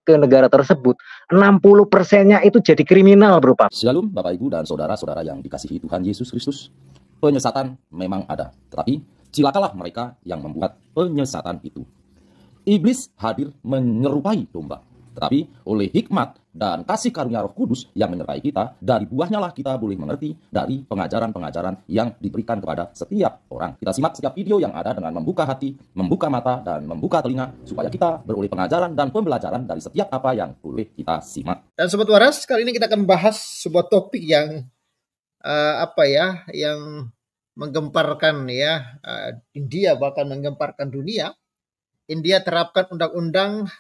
ke negara tersebut, 60%-nya itu jadi kriminal, Bro Pak. Shalom Bapak Ibu dan Saudara-saudara yang dikasihi Tuhan Yesus Kristus. Penyesatan memang ada, tetapi cilakalah mereka yang membuat penyesatan itu. Iblis hadir menyerupai domba, tetapi oleh hikmat dan kasih karunia Roh Kudus yang menyertai kita, dari buahnya lah kita boleh mengerti dari pengajaran-pengajaran yang diberikan kepada setiap orang. Kita simak setiap video yang ada dengan membuka hati, membuka mata, dan membuka telinga, supaya kita beroleh pengajaran dan pembelajaran dari setiap apa yang boleh kita simak. Dan Sobat Waras, kali ini kita akan bahas sebuah topik yang yang menggemparkan India, bahkan menggemparkan dunia. India terapkan undang-undang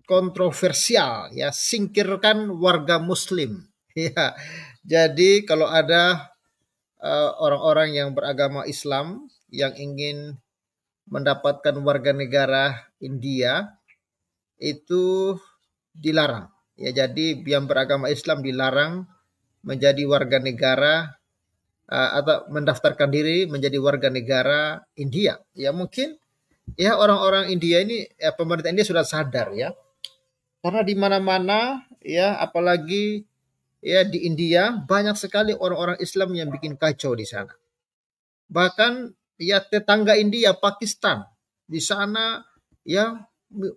kontroversial, ya, singkirkan warga Muslim. Ya, jadi kalau ada orang-orang yang beragama Islam yang ingin mendapatkan warga negara India, itu dilarang. Ya, jadi yang beragama Islam dilarang menjadi warga negara atau mendaftarkan diri menjadi warga negara India. Ya, mungkin ya orang-orang India ini, pemerintah India sudah sadar, ya, karena di mana-mana, ya, apalagi ya di India banyak sekali orang-orang Islam yang bikin kacau di sana. Bahkan ya tetangga India, Pakistan, di sana ya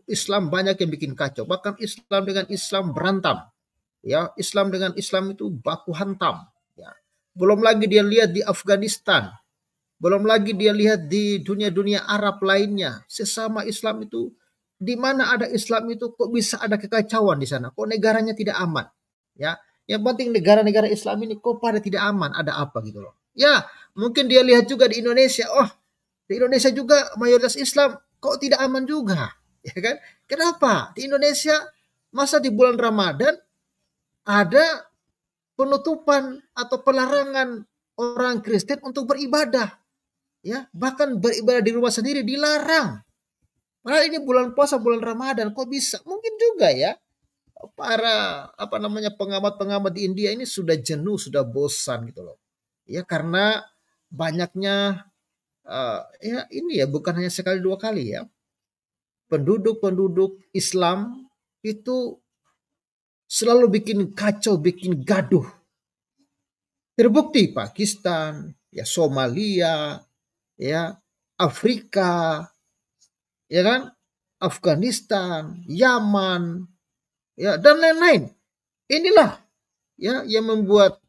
Islam banyak yang bikin kacau. Bahkan Islam dengan Islam berantam, ya, Islam dengan Islam itu baku hantam. Ya. Belum lagi dia lihat di Afghanistan. Belum lagi dia lihat di dunia-dunia Arab lainnya. Sesama Islam itu, di mana ada Islam itu kok bisa ada kekacauan di sana? Kok negaranya tidak aman? Ya, yang penting negara-negara Islam ini kok pada tidak aman? Ada apa gitu loh? Ya, mungkin dia lihat juga di Indonesia. Oh, di Indonesia juga mayoritas Islam, kok tidak aman juga? Ya kan? Kenapa? Di Indonesia masa di bulan Ramadan ada penutupan atau pelarangan orang Kristen untuk beribadah? Ya, bahkan beribadah di rumah sendiri dilarang. Padahal ini bulan puasa, bulan Ramadan, kok bisa? Mungkin juga ya para pengamat-pengamat di India ini sudah jenuh, sudah bosan gitu loh. Ya, karena banyaknya ini ya bukan hanya sekali dua kali ya. Penduduk-penduduk Islam itu selalu bikin kacau, bikin gaduh. Terbukti Pakistan, ya Somalia, ya Afrika, ya kan, Afghanistan, Yaman, ya dan lain-lain. Inilah ya yang membuat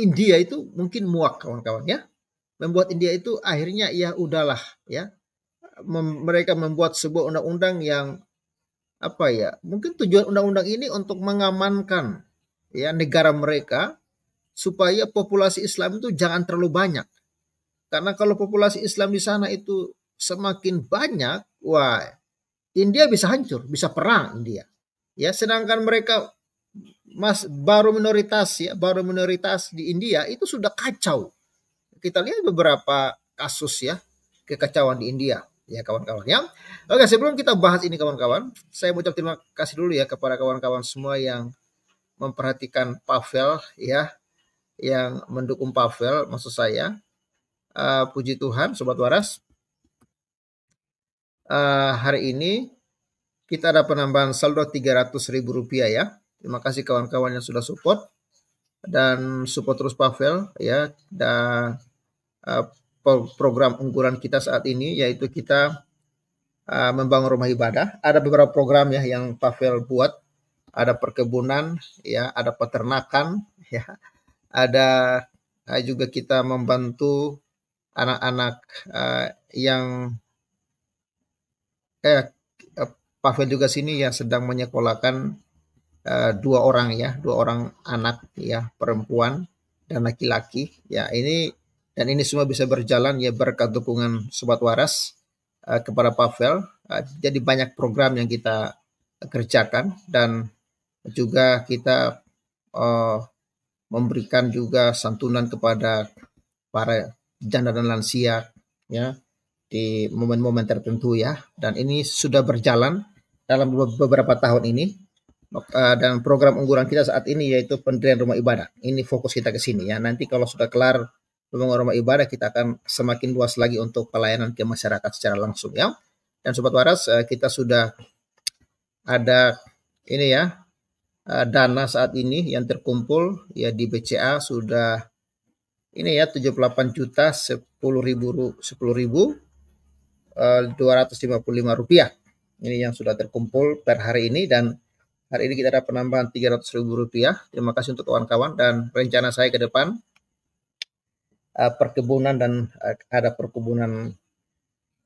India itu mungkin muak, kawan-kawan, ya. Membuat India itu akhirnya ya udahlah, ya. Mereka membuat sebuah undang-undang yang mungkin tujuan undang-undang ini untuk mengamankan ya negara mereka supaya populasi Islam itu jangan terlalu banyak. Karena kalau populasi Islam di sana itu semakin banyak, wah, India bisa hancur, bisa perang India. Ya, sedangkan mereka baru minoritas di India itu sudah kacau. Kita lihat beberapa kasus ya kekacauan di India, ya kawan-kawan ya. Oke, sebelum kita bahas ini kawan-kawan, saya ucap terima kasih dulu ya kepada kawan-kawan semua yang memperhatikan Pavel, ya, yang mendukung Pavel, maksud saya. Puji Tuhan, Sobat Waras. Hari ini kita ada penambahan saldo Rp300.000 ya. Terima kasih kawan-kawan yang sudah support dan support terus Pavel ya. Dan program unggulan kita saat ini yaitu kita membangun rumah ibadah. Ada beberapa program ya yang Pavel buat. Ada perkebunan ya, ada peternakan ya. Ada juga kita membantu anak-anak yang Pavel juga sini ya sedang menyekolahkan dua orang anak ya, perempuan dan laki-laki ya. Ini semua bisa berjalan ya berkat dukungan Sobat Waras kepada Pavel. Jadi banyak program yang kita kerjakan dan juga kita memberikan juga santunan kepada para janda dan lansia ya di momen-momen tertentu ya. Dan ini sudah berjalan dalam beberapa tahun ini. Dan program unggulan kita saat ini yaitu pendirian rumah ibadah. Ini fokus kita ke sini ya. Nanti kalau sudah kelar pembangunan rumah ibadah, kita akan semakin luas lagi untuk pelayanan ke masyarakat secara langsung ya. Dan Sobat Waras, kita sudah ada ini ya, dana saat ini yang terkumpul ya di BCA sudah ini ya 78 juta 10.255 rupiah. Ini yang sudah terkumpul per hari ini, dan hari ini kita ada penambahan 300.000 rupiah. Terima kasih untuk kawan-kawan, dan rencana saya ke depan perkebunan, dan ada perkebunan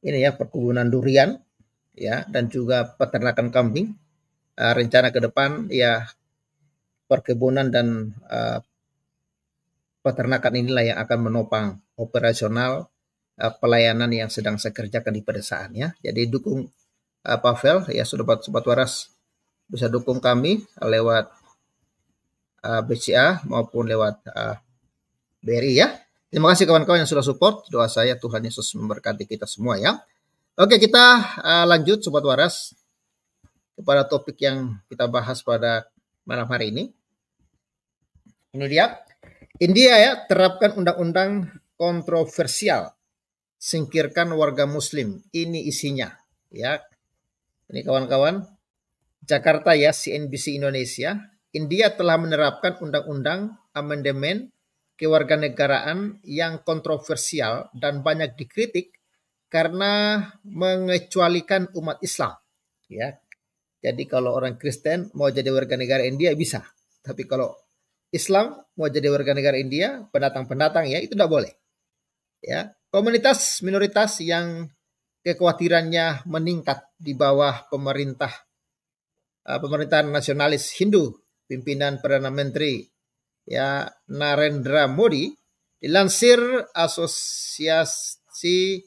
ini ya, perkebunan durian ya, dan juga peternakan kambing. Rencana ke depan ya perkebunan dan peternakan inilah yang akan menopang operasional pelayanan yang sedang saya kerjakan di pedesaan ya. Jadi dukung Pavel ya, Sobat Waras, bisa dukung kami lewat BCA maupun lewat BRI ya. Terima kasih kawan-kawan yang sudah support. Doa saya Tuhan Yesus memberkati kita semua ya. Oke, kita lanjut Sobat Waras kepada topik yang kita bahas pada malam hari ini. Ini dia, India ya, terapkan undang-undang kontroversial, singkirkan warga Muslim. Ini isinya ya. Ini kawan-kawan, Jakarta ya, CNBC Indonesia. India telah menerapkan undang-undang amandemen kewarganegaraan yang kontroversial dan banyak dikritik karena mengecualikan umat Islam ya. Jadi kalau orang Kristen mau jadi warga negara India bisa, tapi kalau Islam mau jadi warga negara India, pendatang-pendatang ya, itu tidak boleh ya. Komunitas minoritas yang kekhawatirannya meningkat di bawah pemerintahan nasionalis Hindu pimpinan Perdana Menteri ya Narendra Modi, dilansir Asosiasi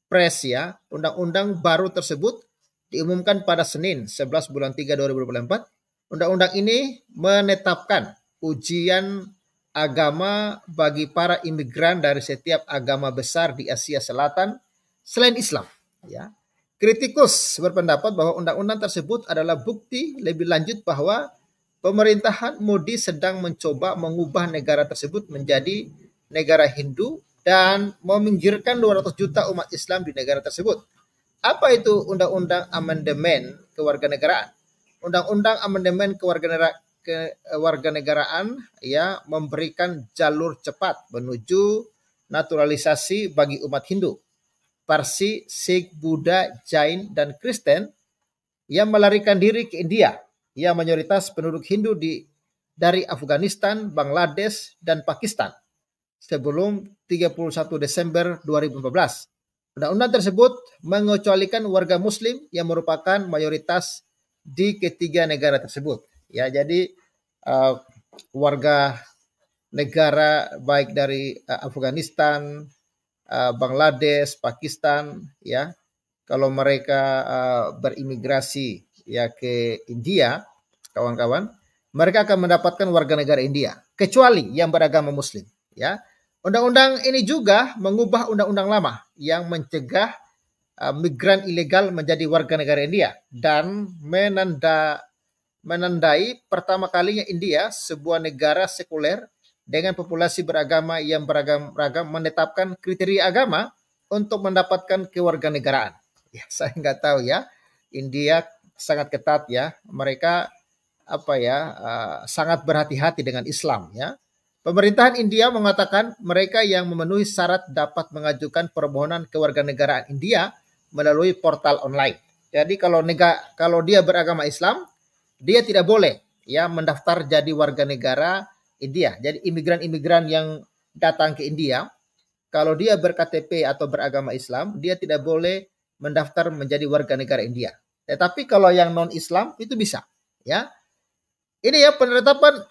Press ya, undang-undang baru tersebut diumumkan pada Senin 11 bulan 3 2024. Undang-undang ini menetapkan ujian agama bagi para imigran dari setiap agama besar di Asia Selatan selain Islam ya. Kritikus berpendapat bahwa undang-undang tersebut adalah bukti lebih lanjut bahwa pemerintahan Modi sedang mencoba mengubah negara tersebut menjadi negara Hindu dan meminggirkan 200 juta umat Islam di negara tersebut. Apa itu undang-undang amandemen kewarganegaraan? Undang-undang amandemen kewarganegaraan ya memberikan jalur cepat menuju naturalisasi bagi umat Hindu, Parsi, Sikh, Buddha, Jain, dan Kristen yang melarikan diri ke India, yang mayoritas penduduk Hindu dari Afghanistan, Bangladesh, dan Pakistan sebelum 31 Desember 2014. Undang-undang tersebut mengecualikan warga Muslim yang merupakan mayoritas di ketiga negara tersebut. Ya, jadi warga negara baik dari Afghanistan, Bangladesh, Pakistan, ya, kalau mereka berimigrasi ya ke India, kawan-kawan, mereka akan mendapatkan warga negara India, kecuali yang beragama Muslim, ya. Undang-undang ini juga mengubah undang-undang lama yang mencegah migran ilegal menjadi warga negara India dan menandai pertama kalinya India, sebuah negara sekuler dengan populasi beragama yang beragam menetapkan kriteria agama untuk mendapatkan kewarganegaraan. Ya, saya nggak tahu ya. India sangat ketat ya. Mereka sangat berhati-hati dengan Islam ya. Pemerintahan India mengatakan mereka yang memenuhi syarat dapat mengajukan permohonan kewarganegaraan India melalui portal online. Jadi kalau dia beragama Islam, dia tidak boleh ya mendaftar jadi warga negara India. Jadi imigran-imigran yang datang ke India, kalau dia ber-KTP atau beragama Islam, dia tidak boleh mendaftar menjadi warga negara India. Tetapi kalau yang non-Islam itu bisa, ya. Ini ya penetapan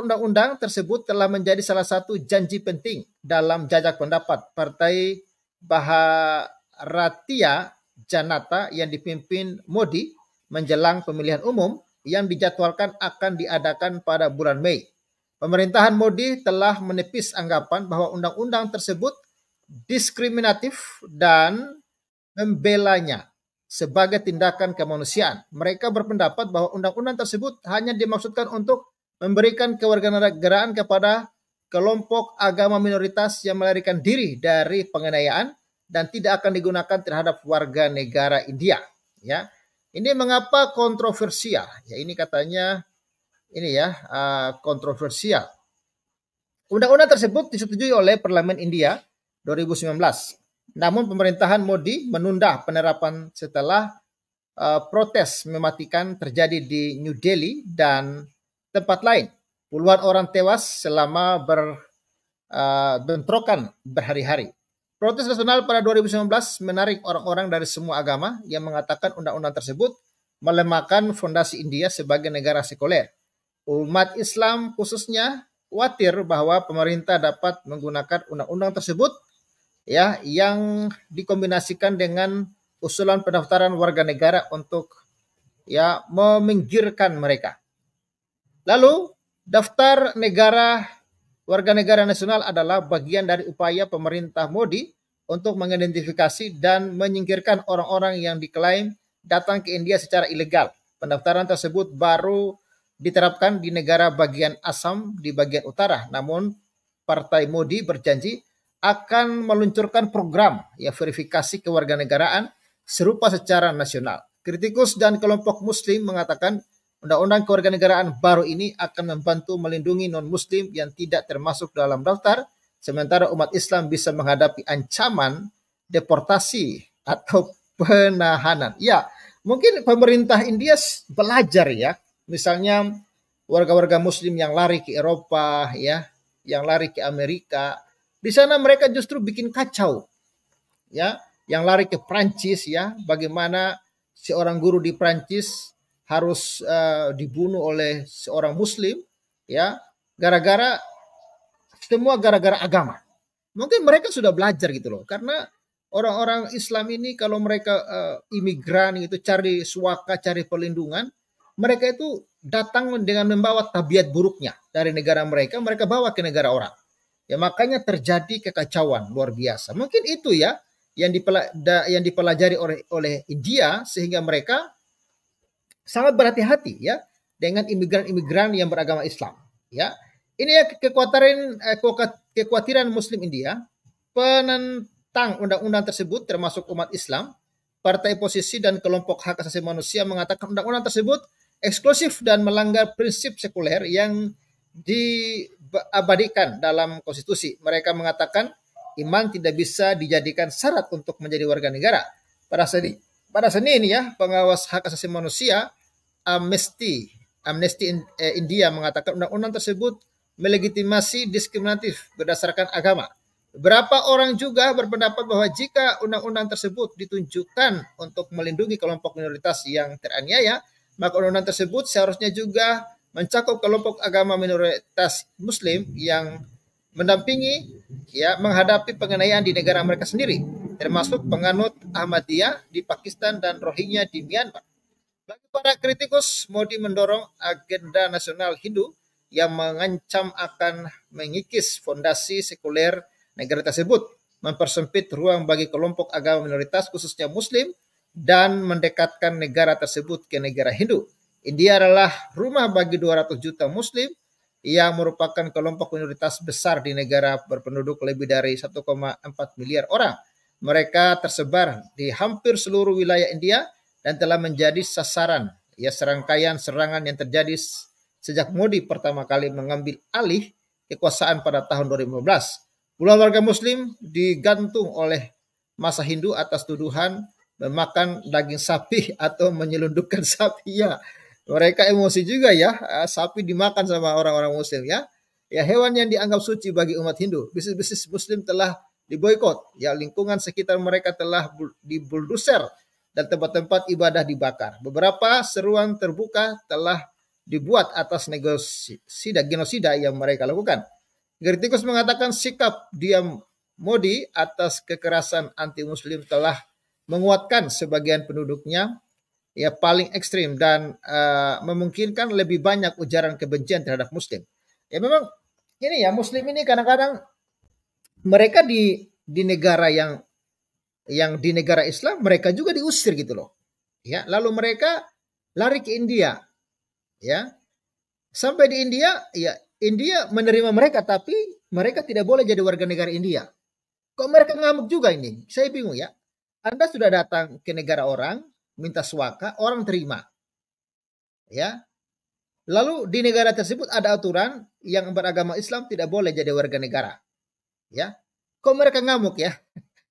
undang-undang tersebut telah menjadi salah satu janji penting dalam jajak pendapat Partai Bharatiya Janata yang dipimpin Modi menjelang pemilihan umum yang dijadwalkan akan diadakan pada bulan Mei. Pemerintahan Modi telah menepis anggapan bahwa undang-undang tersebut diskriminatif dan membelanya sebagai tindakan kemanusiaan. Mereka berpendapat bahwa undang-undang tersebut hanya dimaksudkan untuk memberikan kewarganegaraan kepada kelompok agama minoritas yang melarikan diri dari penganiayaan dan tidak akan digunakan terhadap warga negara India. Ya, ini mengapa kontroversial? Ya, ini katanya ini ya kontroversial. Undang-undang tersebut disetujui oleh Parlemen India 2019. Namun pemerintahan Modi menunda penerapan setelah protes mematikan terjadi di New Delhi dan tempat lain. Puluhan orang tewas selama bentrokan berhari-hari. Protes nasional pada 2019 menarik orang-orang dari semua agama yang mengatakan undang-undang tersebut melemahkan fondasi India sebagai negara sekuler. Umat Islam khususnya khawatir bahwa pemerintah dapat menggunakan undang-undang tersebut ya yang dikombinasikan dengan usulan pendaftaran warga negara untuk ya meminggirkan mereka. Lalu daftar warga negara nasional adalah bagian dari upaya pemerintah Modi untuk mengidentifikasi dan menyingkirkan orang-orang yang diklaim datang ke India secara ilegal. Pendaftaran tersebut baru diterapkan di negara bagian Assam di bagian utara. Namun Partai Modi berjanji akan meluncurkan program ya verifikasi kewarganegaraan serupa secara nasional. Kritikus dan kelompok Muslim mengatakan undang-undang kewarganegaraan baru ini akan membantu melindungi non-Muslim yang tidak termasuk dalam daftar, sementara umat Islam bisa menghadapi ancaman deportasi atau penahanan. Ya, mungkin pemerintah India belajar ya, misalnya warga-warga Muslim yang lari ke Eropa, ya, yang lari ke Amerika, di sana mereka justru bikin kacau, ya, yang lari ke Prancis, ya, bagaimana seorang guru di Prancis harus dibunuh oleh seorang Muslim, ya, semua gara-gara agama. Mungkin mereka sudah belajar gitu loh, karena orang-orang Islam ini kalau mereka imigran itu cari suaka, cari perlindungan, mereka itu datang dengan membawa tabiat buruknya dari negara mereka bawa ke negara orang. Ya makanya terjadi kekacauan luar biasa. Mungkin itu ya yang dipelajari oleh India sehingga mereka sangat berhati-hati ya dengan imigran-imigran yang beragama Islam. Ya, ini ya kekhawatiran Muslim India. Penentang undang-undang tersebut termasuk umat Islam, partai oposisi dan kelompok hak asasi manusia mengatakan undang-undang tersebut eksklusif dan melanggar prinsip sekuler yang diabadikan dalam konstitusi. Mereka mengatakan iman tidak bisa dijadikan syarat untuk menjadi warga negara. Pada Senin ya, pengawas hak asasi manusia Amnesty India mengatakan undang-undang tersebut melegitimasi diskriminatif berdasarkan agama. Beberapa orang juga berpendapat bahwa jika undang-undang tersebut ditunjukkan untuk melindungi kelompok minoritas yang teraniaya, maka undang-undang tersebut seharusnya juga mencakup kelompok agama minoritas Muslim yang mendampingi ya menghadapi penganiayaan di negara mereka sendiri, termasuk penganut Ahmadiyah di Pakistan dan Rohingya di Myanmar. Bagi para kritikus, Modi mendorong agenda nasional Hindu yang mengancam akan mengikis fondasi sekuler negara tersebut, mempersempit ruang bagi kelompok agama minoritas khususnya Muslim dan mendekatkan negara tersebut ke negara Hindu. India adalah rumah bagi 200 juta Muslim yang merupakan kelompok minoritas besar di negara berpenduduk lebih dari 1,4 miliar orang. Mereka tersebar di hampir seluruh wilayah India dan telah menjadi sasaran ya serangkaian serangan yang terjadi sejak Modi pertama kali mengambil alih kekuasaan pada tahun 2015. Puluhan warga Muslim digantung oleh massa Hindu atas tuduhan memakan daging sapi atau menyelundupkan sapi ya. Mereka emosi juga ya, sapi dimakan sama orang-orang Muslim ya. Ya hewan yang dianggap suci bagi umat Hindu. Bisnis-bisnis Muslim telah diboikot. Ya lingkungan sekitar mereka telah dibuldoser dan tempat-tempat ibadah dibakar. Beberapa seruan terbuka telah dibuat atas genosida yang mereka lakukan. Kritikus mengatakan sikap diam Modi atas kekerasan anti-Muslim telah menguatkan sebagian penduduknya ya paling ekstrim dan memungkinkan lebih banyak ujaran kebencian terhadap Muslim. Ya memang ini ya Muslim ini kadang-kadang mereka di negara yang di negara Islam mereka juga diusir gitu loh. Ya, lalu mereka lari ke India. Ya. Sampai di India, ya India menerima mereka tapi mereka tidak boleh jadi warga negara India. Kok mereka ngamuk juga ini? Saya bingung ya. Anda sudah datang ke negara orang, minta suaka, orang terima. Ya. Lalu di negara tersebut ada aturan yang beragama Islam tidak boleh jadi warga negara. Ya. Kok mereka ngamuk ya?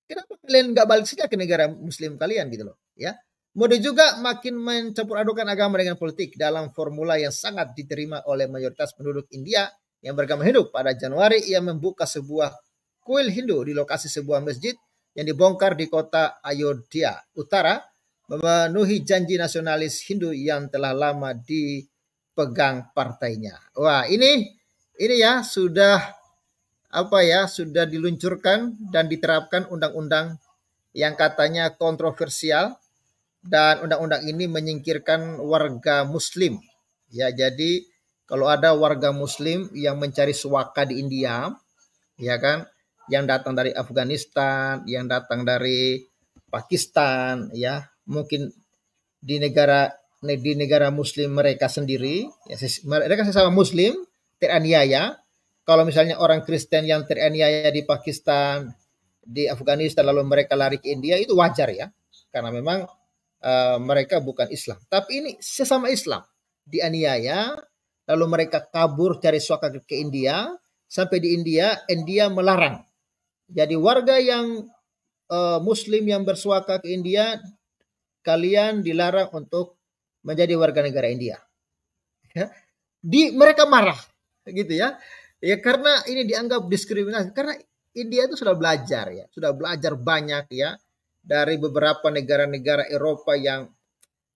Kenapa kalian nggak balik saja ke negara Muslim kalian gitu loh? Ya. Mode juga makin mencampur adukan agama dengan politik dalam formula yang sangat diterima oleh mayoritas penduduk India yang beragama Hindu. Pada Januari ia membuka sebuah kuil Hindu di lokasi sebuah masjid yang dibongkar di kota Ayodhya Utara, memenuhi janji nasionalis Hindu yang telah lama dipegang partainya. Wah, ini ya sudah sudah diluncurkan dan diterapkan undang-undang yang katanya kontroversial, dan undang-undang ini menyingkirkan warga Muslim. Ya, jadi kalau ada warga Muslim yang mencari suaka di India, ya kan, yang datang dari Afghanistan, yang datang dari Pakistan, ya, mungkin di negara Muslim mereka sendiri, ya, mereka sesama Muslim teraniaya. Kalau misalnya orang Kristen yang teraniaya di Pakistan, di Afghanistan, lalu mereka lari ke India, itu wajar ya, karena memang mereka bukan Islam. Tapi ini sesama Islam dianiaya, lalu mereka kabur cari suaka ke India, sampai di India melarang. Jadi warga yang Muslim yang bersuaka ke India, kalian dilarang untuk menjadi warga negara India. Ya. Mereka marah, gitu ya. Ya karena ini dianggap diskriminasi. Karena India itu sudah belajar ya, sudah belajar banyak ya dari beberapa negara-negara Eropa yang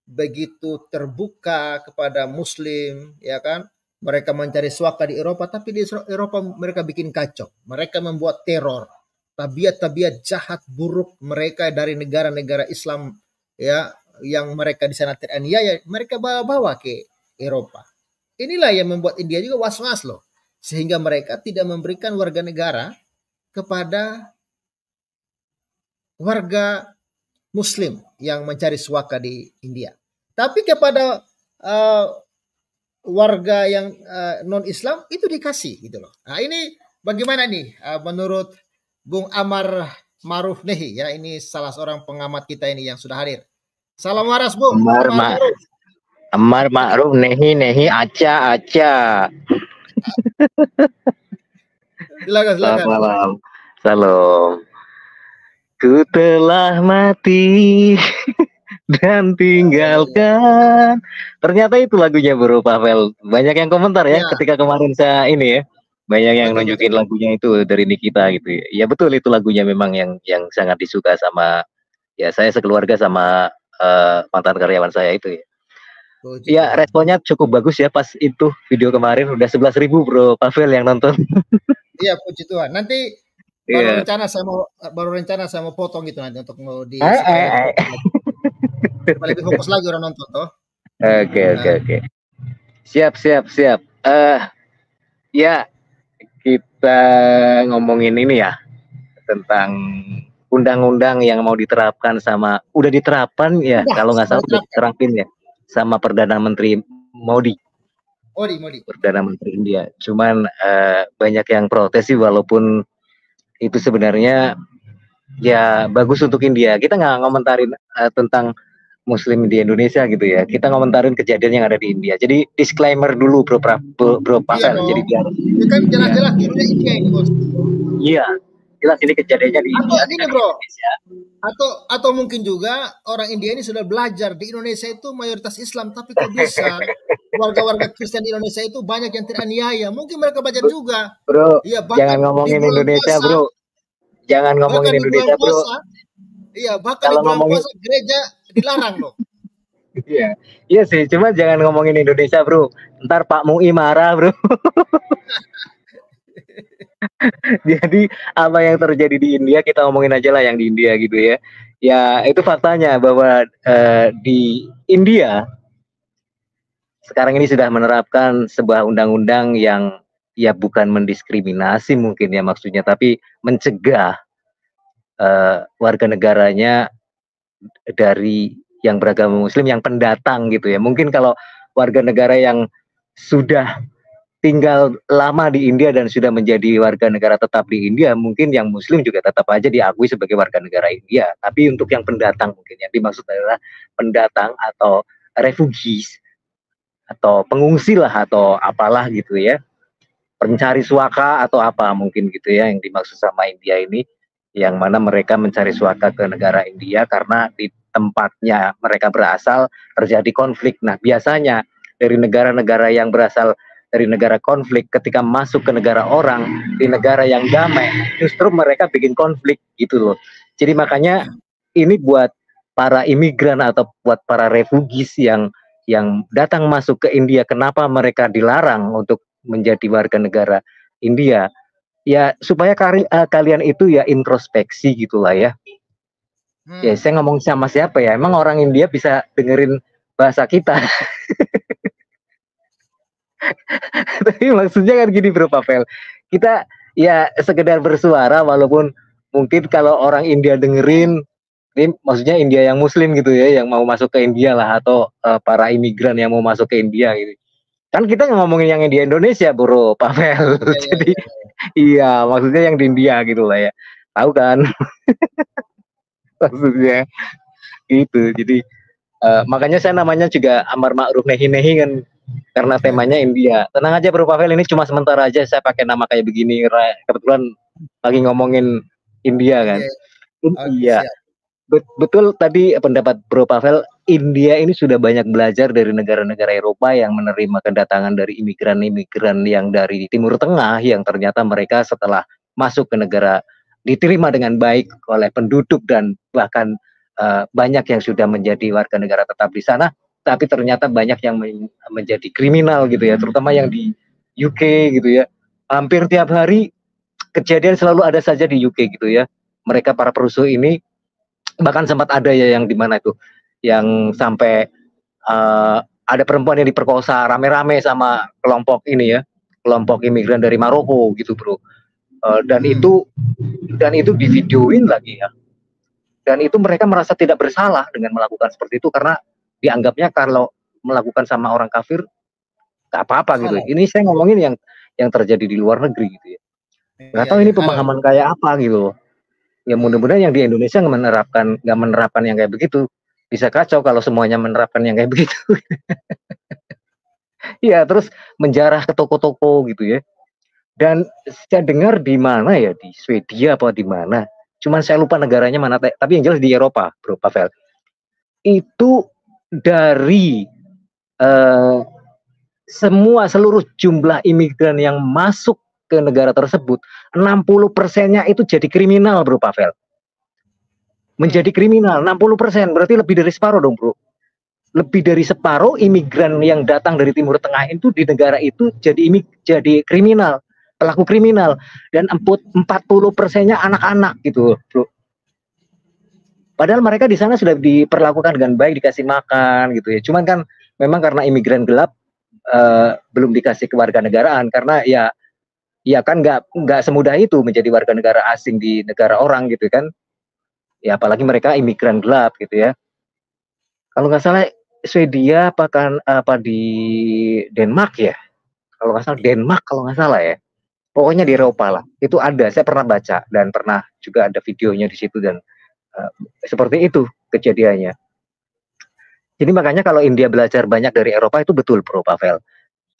begitu terbuka kepada Muslim, ya kan? Mereka mencari suaka di Eropa, tapi di Eropa mereka bikin kacau. Mereka membuat teror, tabiat-tabiat jahat buruk mereka dari negara-negara Islam ya, yang mereka di sana teraniaya, mereka bawa ke Eropa. Inilah yang membuat India juga was-was loh, sehingga mereka tidak memberikan warga negara kepada warga Muslim yang mencari suaka di India. Tapi kepada warga yang non-Islam itu dikasih gitu loh. Nah ini bagaimana nih menurut Bung Amar Ma'ruf Nehi ya, ini salah seorang pengamat kita ini yang sudah hadir. Salam waras Bung. Amar Ma'ruf Nehi Aca. Silakan. Selamat malam. Salam. Ku telah mati dan tinggalkan. Ternyata itu lagunya Bro Pavel. Banyak yang komentar ya, ketika kemarin saya ini ya. Banyak yang nunjukin lagunya itu dari Nikita gitu ya. Ya betul, itu lagunya memang yang sangat disuka sama ya saya sekeluarga sama mantan karyawan saya itu ya. Ya responnya cukup bagus ya pas itu video kemarin, udah 11.000 Bro Pavel yang nonton. Iya, puji Tuhan. Nanti rencana saya mau potong gitu nanti untuk mau di lebih fokus lagi orang nonton toh. Oke. Siap. Ya kita ngomongin ini ya tentang undang-undang yang mau diterapkan sama udah diterapkan ya, kalau nggak salah udah diterapin ya sama Perdana Menteri Modi. Perdana Menteri India. Cuman banyak yang protes sih, walaupun itu sebenarnya ya bagus untuk India. Kita nggak ngomentarin tentang Muslim di Indonesia gitu ya. Kita ngomentarin kejadian yang ada di India. Jadi disclaimer dulu Bro Pavel. Jadi biar ini kan jelas-jelas India ini Bos. Iya, jelas ini kejadiannya di India. Atau gini Bro, atau mungkin juga orang India ini sudah belajar di Indonesia itu mayoritas Islam, tapi kok bisa warga-warga Kristen di Indonesia itu banyak yang teraniaya. Mungkin mereka belajar juga. Bro, ya, jangan ngomongin Indonesia puasa, Bro. Jangan ngomongin Indonesia Bro. Iya, bahkan di bulan puasa gereja dilarang loh. Iya sih, cuma jangan ngomongin Indonesia Bro. Ntar Pak MUI marah Bro. Jadi apa yang terjadi di India kita ngomongin aja lah yang di India gitu ya. Ya itu faktanya bahwa di India sekarang ini sudah menerapkan sebuah undang-undang yang ya bukan mendiskriminasi mungkin ya maksudnya, tapi mencegah warga negaranya dari yang beragama Muslim yang pendatang gitu ya. Mungkin kalau warga negara yang sudah tinggal lama di India dan sudah menjadi warga negara tetap di India, mungkin yang Muslim juga tetap aja diakui sebagai warga negara India. Tapi untuk yang pendatang, mungkin yang dimaksud adalah pendatang atau refugees atau pengungsi lah atau apalah gitu ya, pencari suaka atau apa mungkin gitu ya yang dimaksud sama India ini, yang mana mereka mencari suaka ke negara India karena di tempatnya mereka berasal terjadi konflik. Nah, biasanya dari negara-negara yang berasal dari negara konflik, ketika masuk ke negara orang di negara yang damai, justru mereka bikin konflik gitu loh. Jadi makanya ini buat para imigran atau buat para refugees yang datang masuk ke India, kenapa mereka dilarang untuk menjadi warga negara India? Ya supaya kalian itu ya introspeksi gitulah ya. Ya saya ngomong sama siapa ya? Emang orang India bisa dengerin bahasa kita? Tapi maksudnya kan gini Bro Pavel, kita ya sekedar bersuara, walaupun mungkin kalau orang India dengerin, ini maksudnya India yang Muslim gitu ya, yang mau masuk ke India lah, atau para imigran yang mau masuk ke India gitu. Kan kita ngomongin yang di Indonesia Bro Pavel, jadi iya maksudnya yang di India gitu lah ya, tahu kan? Maksudnya gitu. Jadi makanya saya namanya juga Amar Ma'ruf Nahi Nahi kan, karena temanya India. Tenang aja Bro Pavel, ini cuma sementara aja saya pakai nama kayak begini, kebetulan lagi ngomongin India kan. Iya, betul tadi pendapat Bro Pavel, India ini sudah banyak belajar dari negara-negara Eropa yang menerima kedatangan dari imigran-imigran yang dari Timur Tengah, yang ternyata mereka setelah masuk ke negara diterima dengan baik oleh penduduk dan bahkan banyak yang sudah menjadi warga negara tetap di sana, tapi ternyata banyak yang menjadi kriminal gitu ya, terutama yang di UK gitu ya. Hampir tiap hari kejadian selalu ada saja di UK gitu ya. Mereka para perusuh ini, bahkan sempat ada ya yang dimana itu, yang sampai ada perempuan yang diperkosa rame-rame sama kelompok ini ya, kelompok imigran dari Maroko gitu Bro. Dan itu divideoin lagi ya. Dan itu mereka merasa tidak bersalah dengan melakukan seperti itu, karena dianggapnya kalau melakukan sama orang kafir gak apa-apa gitu. Ini saya ngomongin yang terjadi di luar negeri gitu ya. Nggak tahu ini pemahaman kayak apa gitu. Ya mudah-mudahan yang di Indonesia nggak menerapkan yang kayak begitu. Bisa kacau kalau semuanya menerapkan yang kayak begitu. Ya terus menjarah ke toko-toko gitu ya. Dan saya dengar di mana ya, di Swedia apa di mana, cuman saya lupa negaranya mana, tapi yang jelas di Eropa Bro Pavel, itu dari seluruh jumlah imigran yang masuk ke negara tersebut, 60%-nya itu jadi kriminal Bro Pavel. Menjadi kriminal 60%, berarti lebih dari separuh dong Bro. Lebih dari separuh imigran yang datang dari Timur Tengah itu di negara itu jadi kriminal, pelaku kriminal, dan 40%-nya anak-anak gitu Bro. Padahal mereka di sana sudah diperlakukan dengan baik, dikasih makan gitu ya. Cuman kan memang karena imigran gelap belum dikasih kewarganegaraan, karena ya kan nggak semudah itu menjadi warga negara asing di negara orang gitu kan. Ya apalagi mereka imigran gelap gitu ya. Kalau nggak salah Swedia apa di Denmark ya? Kalau nggak salah Denmark kalau nggak salah ya. Pokoknya di Eropa lah. Itu ada, saya pernah baca dan pernah juga ada videonya di situ, dan seperti itu kejadiannya. Jadi makanya kalau India belajar banyak dari Eropa itu betul Bro Pavel.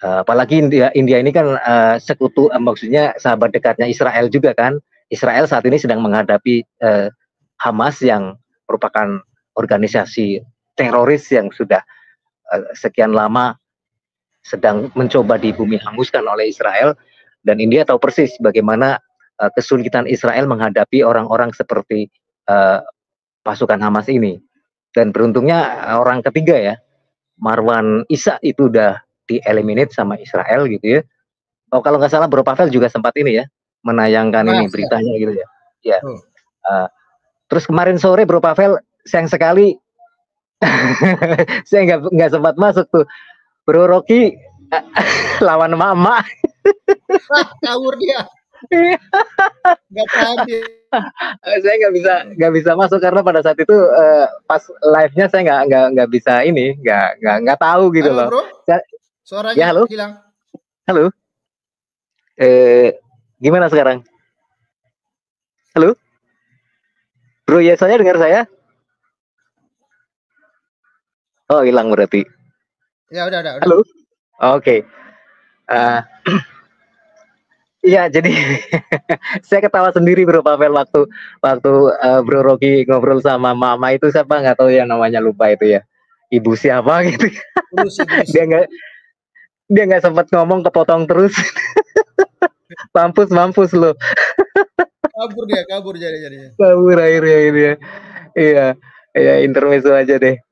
Apalagi India ini kan sekutu, maksudnya sahabat dekatnya Israel juga kan. Israel saat ini sedang menghadapi Hamas yang merupakan organisasi teroris yang sudah sekian lama sedang mencoba di bumi hanguskan oleh Israel, dan India tahu persis bagaimana kesulitan Israel menghadapi orang-orang seperti pasukan Hamas ini. Dan beruntungnya orang ketiga ya, Marwan Isa itu udah dieliminate sama Israel gitu ya. Oh kalau nggak salah Bro Pavel juga sempat ini ya menayangkan ini beritanya gitu ya. Ya. Terus kemarin sore Bro Pavel, sayang sekali saya nggak sempat masuk tuh. Bro Rocky lawan Mama. Kabur dia. Nggak tahan dia. Saya nggak bisa masuk karena pada saat itu pas live-nya saya nggak bisa ini, nggak tahu gitu. Halo, loh. Bro? Suaranya ya, halo? hilang. Halo. Gimana sekarang? Halo, Bro Yesaya dengar saya? Oh, hilang berarti. Ya udah. Halo. Oke. Eh, Iya, jadi saya ketawa sendiri Bro Pavel waktu waktu Bro Rocky ngobrol sama Mama itu siapa nggak tahu ya namanya lupa itu ya. Ibu siapa gitu. Berusi. Dia nggak sempat ngomong kepotong terus. Mampus loh. Kabur jadi. Kabur akhirnya ini ya. Iya. Ya intermezzo aja deh.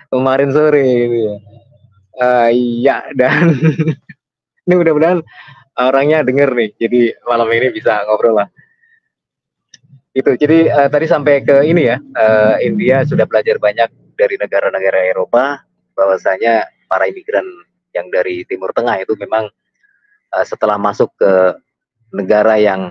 Kemarin sore gitu ya. Iya dan ini mudah-mudahan orangnya denger nih. Jadi malam ini bisa ngobrol lah. Itu jadi tadi sampai ke ini ya, India sudah belajar banyak dari negara-negara Eropa bahwasanya para imigran yang dari Timur Tengah itu memang setelah masuk ke negara yang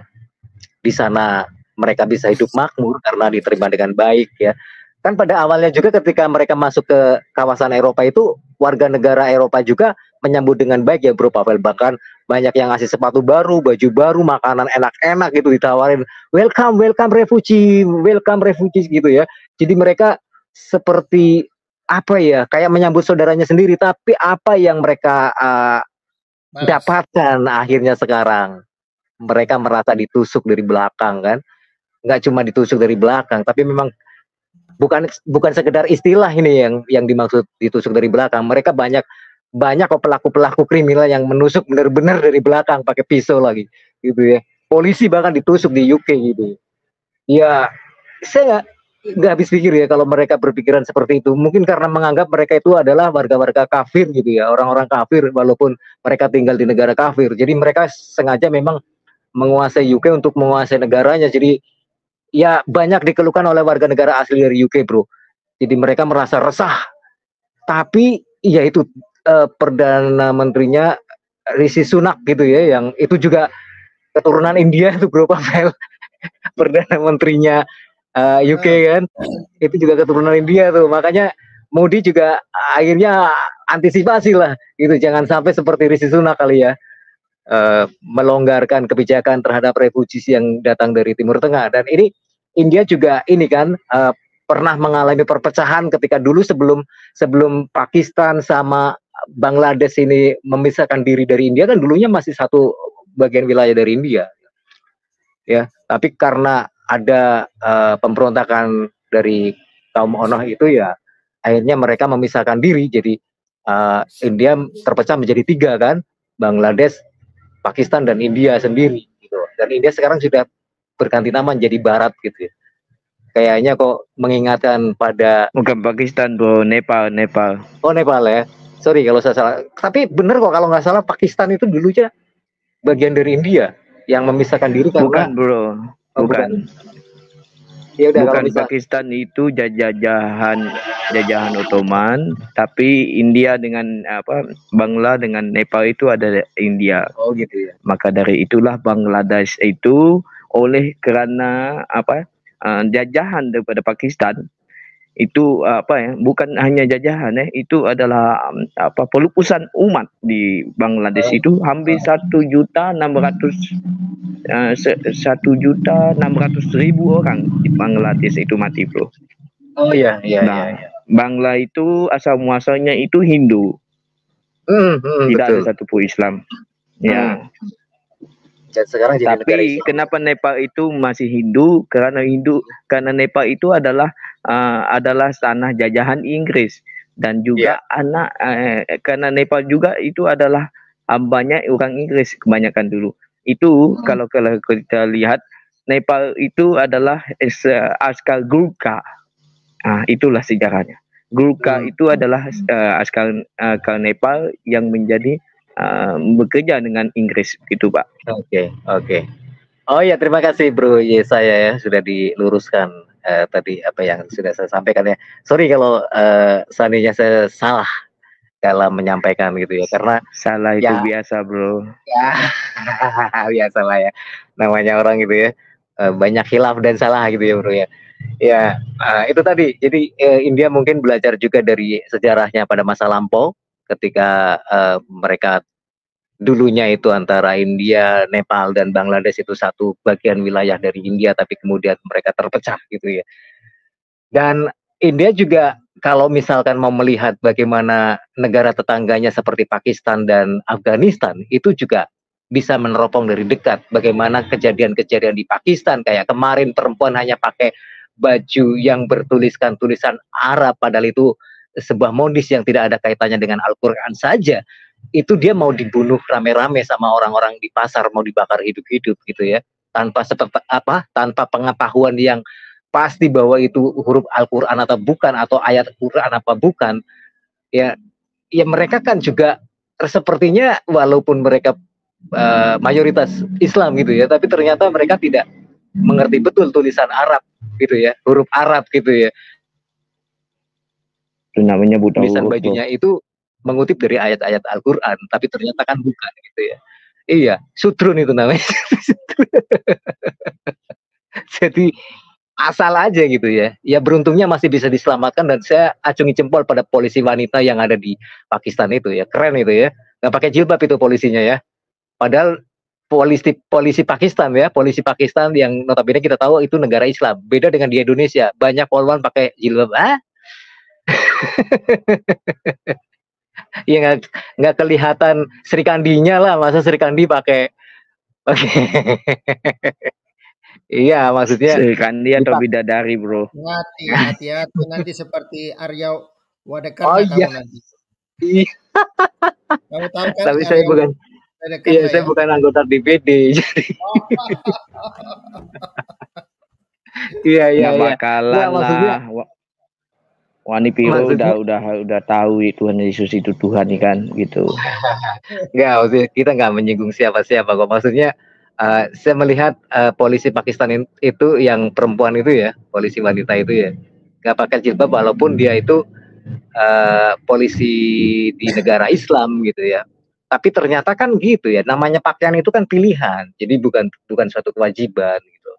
di sana mereka bisa hidup makmur karena diterima dengan baik ya. Kan pada awalnya juga ketika mereka masuk ke kawasan Eropa itu warga negara Eropa juga menyambut dengan baik ya Bro Pavel, bahkan banyak yang ngasih sepatu baru, baju baru, makanan enak-enak gitu ditawarin, welcome welcome refugees gitu ya. Jadi mereka seperti apa ya, kayak menyambut saudaranya sendiri, tapi apa yang mereka dapatkan akhirnya sekarang mereka merasa ditusuk dari belakang kan, nggak cuma ditusuk dari belakang tapi memang bukan sekedar istilah ini yang dimaksud ditusuk dari belakang. Mereka banyak kok pelaku kriminal yang menusuk benar-benar dari belakang pakai pisau lagi gitu ya. Polisi bahkan ditusuk di UK gitu ya. Saya nggak habis pikir ya kalau mereka berpikiran seperti itu, mungkin karena menganggap mereka itu adalah warga-warga kafir gitu ya, orang-orang kafir walaupun mereka tinggal di negara kafir. Jadi mereka sengaja memang menguasai UK untuk menguasai negaranya. Jadi ya banyak dikeluhkan oleh warga negara asli dari UK Bro. Jadi mereka merasa resah. Tapi ya itu Perdana Menterinya Rishi Sunak gitu ya, yang itu juga keturunan India itu Bro Pavel. Perdana Menterinya UK kan, itu juga keturunan India tuh. Makanya Modi juga akhirnya antisipasi lah gitu, jangan sampai seperti Rishi Sunak kali ya. Melonggarkan kebijakan terhadap refugees yang datang dari Timur Tengah. Dan ini India juga ini kan pernah mengalami perpecahan ketika dulu sebelum Pakistan sama Bangladesh ini memisahkan diri dari India, kan dulunya masih satu bagian wilayah dari India ya. Tapi karena ada pemberontakan dari kaum Onoh itu ya akhirnya mereka memisahkan diri. Jadi India terpecah menjadi 3 kan, Bangladesh, Pakistan dan India sendiri gitu. Dan India sekarang sudah berganti nama menjadi Barat gitu ya. Kayaknya kok mengingatkan pada bukan Pakistan bro, Nepal. Oh Nepal ya. Sorry kalau saya salah. Tapi bener kok kalau nggak salah Pakistan itu dulunya bagian dari India yang memisahkan diri karena bukan bro. Bukan. Ya udah, bukan Pakistan itu jajahan Ottoman, tapi India dengan Bangla dengan Nepal itu ada India. Oh gitu ya. Maka dari itulah Bangladesh itu oleh karena jajahan daripada Pakistan itu bukan hanya jajahan itu adalah pelupusan umat di Bangladesh itu hampir 1.600.000 orang di Bangladesh itu mati bro. Oh iya. Bangla itu asal muasalnya itu Hindu, tidak ada satupun Islam ya. Dan sekarang jadi tapi kenapa Nepal itu masih Hindu? Karena Nepal itu adalah tanah jajahan Inggris dan juga karena Nepal juga itu adalah banyak orang Inggris kebanyakan dulu. Itu kalau kita lihat Nepal itu adalah askar Gurkha. Itulah sejarahnya. Gurkha itu adalah askar Nepal yang menjadi bekerja dengan Inggris gitu Pak. Oke. Oh ya, terima kasih Bro Yesaya ya sudah diluruskan tadi apa yang sudah saya sampaikan ya. Sorry kalau seandainya saya salah dalam menyampaikan gitu ya, karena salah itu biasa Bro. Ya biasa lah ya, namanya orang gitu ya, banyak khilaf dan salah gitu ya Bro ya. Ya itu tadi. Jadi India mungkin belajar juga dari sejarahnya pada masa lampau ketika mereka dulunya itu antara India, Nepal dan Bangladesh itu satu bagian wilayah dari India, tapi kemudian mereka terpecah gitu ya. Dan India juga kalau misalkan mau melihat bagaimana negara tetangganya seperti Pakistan dan Afghanistan, itu juga bisa meneropong dari dekat bagaimana kejadian-kejadian di Pakistan, kayak kemarin perempuan hanya pakai baju yang bertuliskan tulisan Arab padahal itu sebuah modis yang tidak ada kaitannya dengan Al-Quran saja, itu dia mau dibunuh rame-rame sama orang-orang di pasar, mau dibakar hidup-hidup gitu ya, tanpa pengetahuan yang pasti bahwa itu huruf Al-Quran atau bukan, atau ayat Quran apa bukan. Ya mereka kan juga sepertinya walaupun mereka mayoritas Islam gitu ya, tapi ternyata mereka tidak mengerti betul tulisan Arab gitu ya, huruf Arab gitu ya. Itu namanya buta Tulisan huruf, bajunya itu mengutip dari ayat-ayat Al-Quran, tapi ternyata kan bukan gitu ya. Iya, sutrun itu namanya. Jadi asal aja gitu ya. Ya beruntungnya masih bisa diselamatkan, dan saya acungi jempol pada polisi wanita yang ada di Pakistan itu ya. Keren itu ya. Nggak pakai jilbab itu polisinya ya. Padahal polisi Pakistan ya, polisi Pakistan yang notabene kita tahu itu negara Islam. Beda dengan di Indonesia, banyak poluan pakai jilbab. Ya nggak kelihatan Srikandinya lah, masa Srikandi pakai iya maksudnya Srikandi atau bidadari, bro. Hati-hati nanti seperti Arya Wadakarna oh iya nanti. Iya. Kamu tahu kan? Tapi saya bukan. Iya, saya bukan anggota DPD. Jadi. Iya. Nggak bakalan lah. Wani Piro udah tahu Tuhan Yesus itu Tuhan kan gitu. Enggak, maksudnya kita nggak menyinggung siapa-siapa kok. Maksudnya saya melihat polisi Pakistan itu yang perempuan itu ya, polisi wanita itu ya, nggak pakai jilbab walaupun dia itu polisi di negara Islam gitu ya. Tapi ternyata kan gitu ya, namanya pakaian itu kan pilihan, jadi bukan suatu kewajiban gitu.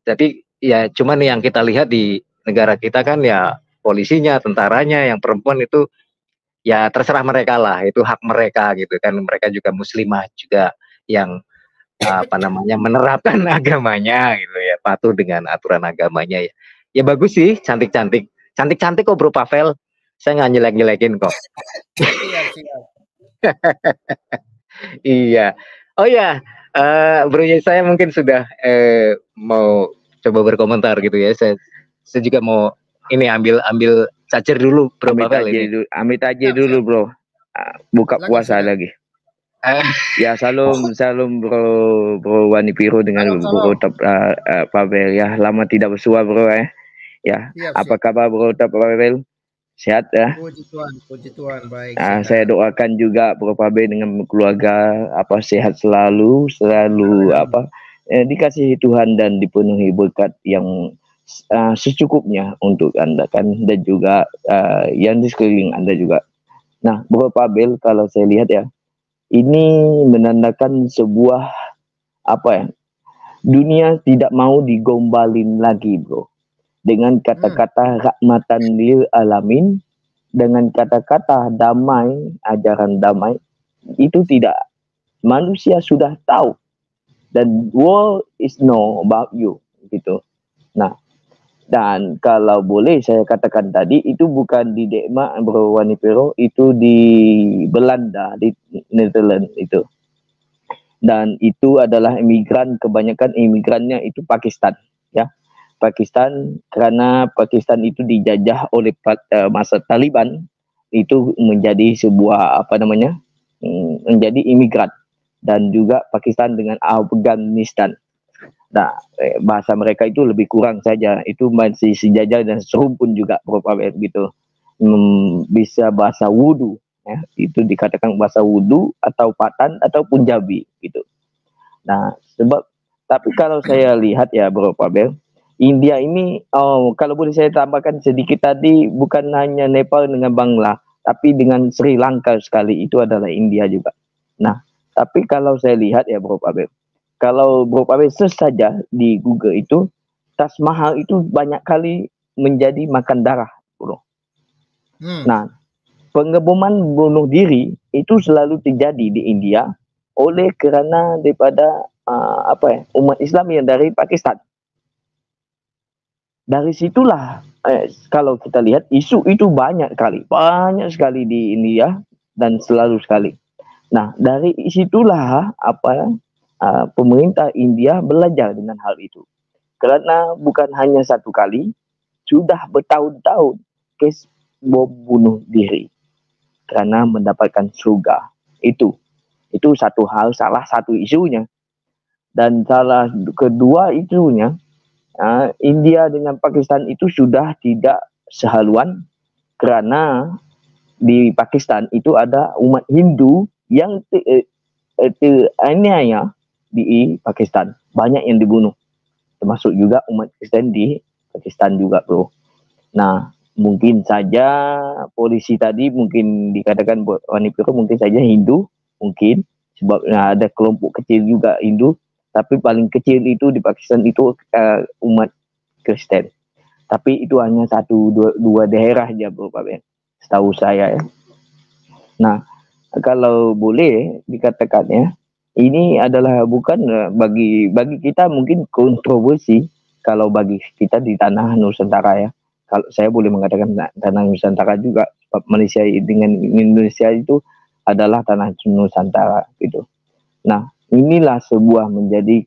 Jadi ya cuman yang kita lihat di negara kita kan ya polisinya, tentaranya yang perempuan itu ya terserah mereka lah, itu hak mereka gitu kan. Mereka juga muslimah juga yang menerapkan agamanya gitu ya, patuh dengan aturan agamanya ya. Ya bagus sih, cantik kok Bro Pavel. Saya nggak nyelek-nyelekin kok. Siap. Iya. Oh ya, Bro saya mungkin sudah mau coba berkomentar gitu ya. Saya juga mau ini ambil charger dulu Bro Pavel ini. Ambil aja dulu bro. Buka puasa lagi. Ya salam bro Wani Piro dengan bro Pavel ya. Lama tidak bersua bro ya. Apa kabar bro Pavel? Sehat ya? Puji Tuhan baik. Saya doakan juga bro Pavel dengan keluarga sehat selalu dikasihi Tuhan dan dipenuhi berkat yang secukupnya untuk Anda kan, dan juga yang di sekeliling Anda juga. Nah, Bro Pavel, kalau saya lihat ya, ini menandakan sebuah dunia tidak mau digombalin lagi, bro. Dengan kata-kata rahmatan lil alamin, dengan kata-kata damai, ajaran damai, itu tidak. Manusia sudah tahu, dan world is know about you, gitu. Nah, dan kalau boleh saya katakan tadi, itu bukan di Denmark, Bro Wani Piro, itu di Belanda, di Netherlands itu. Dan itu adalah imigran, kebanyakan imigrannya itu Pakistan, ya. Pakistan, karena Pakistan itu dijajah oleh masa Taliban, itu menjadi sebuah menjadi imigran, dan juga Pakistan dengan Afghanistan. Nah, bahasa mereka itu lebih kurang saja, itu masih sejajar dan serumpun juga Bro Pavel gitu. Bisa bahasa Wudu ya, itu dikatakan bahasa Wudu atau Patan atau Punjabi gitu. Nah, tapi kalau saya lihat ya Bro Pavel, India ini kalau boleh saya tambahkan sedikit tadi, bukan hanya Nepal dengan Bangla, tapi dengan Sri Lanka sekali, itu adalah India juga. Nah, tapi kalau saya lihat ya Bro Pavel, kalau Bro Pavel search saja di Google itu, Taj Mahal itu banyak kali menjadi makan darah, bro. Nah, pengeboman bunuh diri itu selalu terjadi di India oleh kerana daripada umat Islam yang dari Pakistan. Dari situlah kalau kita lihat isu itu banyak sekali di India dan selalu sekali. Nah, dari situlah pemerintah India belajar dengan hal itu. Kerana bukan hanya satu kali, sudah bertahun-tahun kes bom bunuh diri kerana mendapatkan surga. Itu salah satu isunya. Dan salah kedua isunya, India dengan Pakistan itu sudah tidak sehaluan kerana di Pakistan itu ada umat Hindu yang teraniaya di Pakistan. Banyak yang dibunuh. Termasuk juga umat Kristen di Pakistan juga, bro. Nah, mungkin saja polisi tadi mungkin dikatakan wanita mungkin saja Hindu, mungkin sebab ada kelompok kecil juga Hindu, tapi paling kecil itu di Pakistan itu umat Kristen. Tapi itu hanya dua daerah aja, bro, Pak Ben, setahu saya ya. Nah, kalau boleh dikatakan ya, ini adalah bukan bagi kita mungkin kontroversi kalau bagi kita di tanah Nusantara ya. Kalau saya boleh mengatakan tanah Nusantara juga, sebab Malaysia dengan Indonesia itu adalah tanah Nusantara gitu. Nah, inilah sebuah menjadi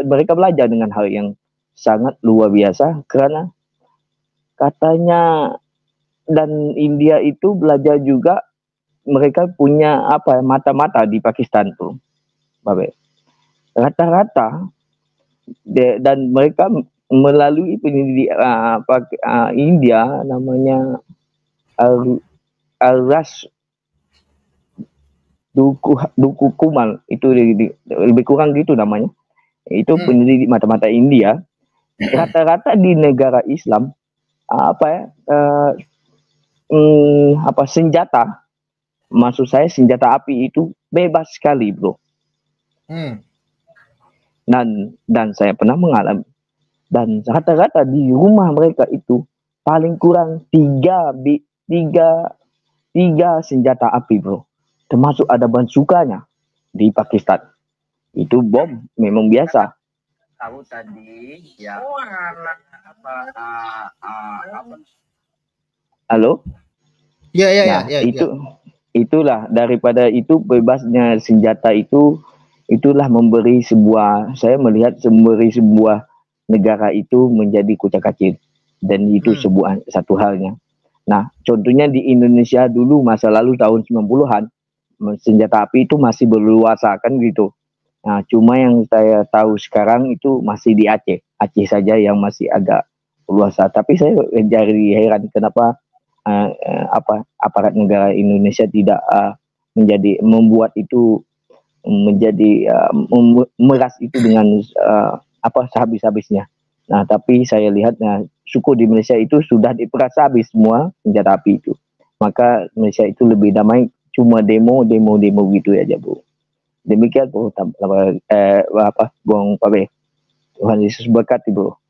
mereka belajar dengan hal yang sangat luar biasa kerana katanya dan India itu belajar juga mereka punya mata-mata di Pakistan tuh. Rata-rata dan mereka melalui pendidik India namanya Al-Ras Duku Kumal, itu lebih kurang gitu namanya. Itu pendidik mata-mata India. Rata-rata di negara Islam senjata, maksud saya senjata api itu bebas sekali, bro. Dan saya pernah mengalami, dan rata-rata di rumah mereka itu paling kurang tiga senjata api, bro. Termasuk ada bazooka-nya di Pakistan. Itu bom memang biasa. Tahu tadi ya. Halo? Ya. Itulah daripada itu bebasnya senjata itulah saya melihat memberi sebuah negara itu menjadi kucak-kacir, dan itu satu halnya. Nah, contohnya di Indonesia dulu masa lalu tahun 90-an senjata api itu masih berluasa kan gitu. Nah, cuma yang saya tahu sekarang itu masih di Aceh saja yang masih agak luasa. Tapi saya jadi heran kenapa aparat negara Indonesia tidak membuat itu menjadi meras itu dengan sehabis-habisnya. Nah, tapi saya lihat suku di Malaysia itu sudah diperas habis semua senjata api itu. Maka Malaysia itu lebih damai, cuma demo gitu aja, bro. Demikian, bro. Bung Pabe. Tuhan Yesus berkati, bro.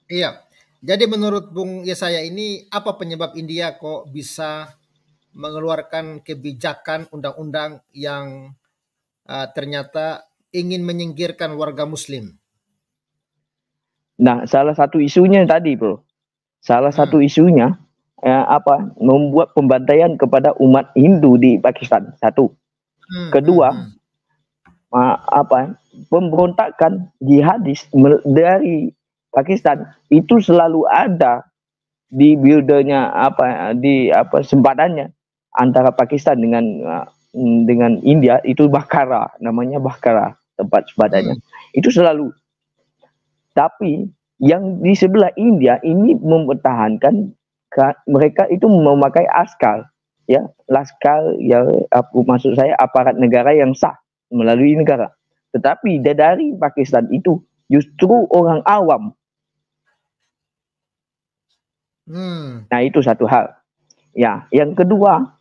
Iya. Jadi menurut Bung Yesaya ini, apa penyebab India kok bisa mengeluarkan kebijakan undang-undang yang ternyata ingin menyingkirkan warga Muslim? Nah, salah satu isunya tadi, bro. Salah satu isunya membuat pembantaian kepada umat Hindu di Pakistan. Satu. Kedua, pemberontakan jihadis dari Pakistan itu selalu ada di buildernya sempadannya antara Pakistan dengan India, itu namanya Bakhara tempat sempadannya. Itu selalu. Tapi yang di sebelah India ini mempertahankan mereka itu memakai askar, ya, laskar yang maksud saya aparat negara yang sah melalui negara. Tetapi dari Pakistan itu justru orang awam. Nah, itu satu hal. Ya, yang kedua,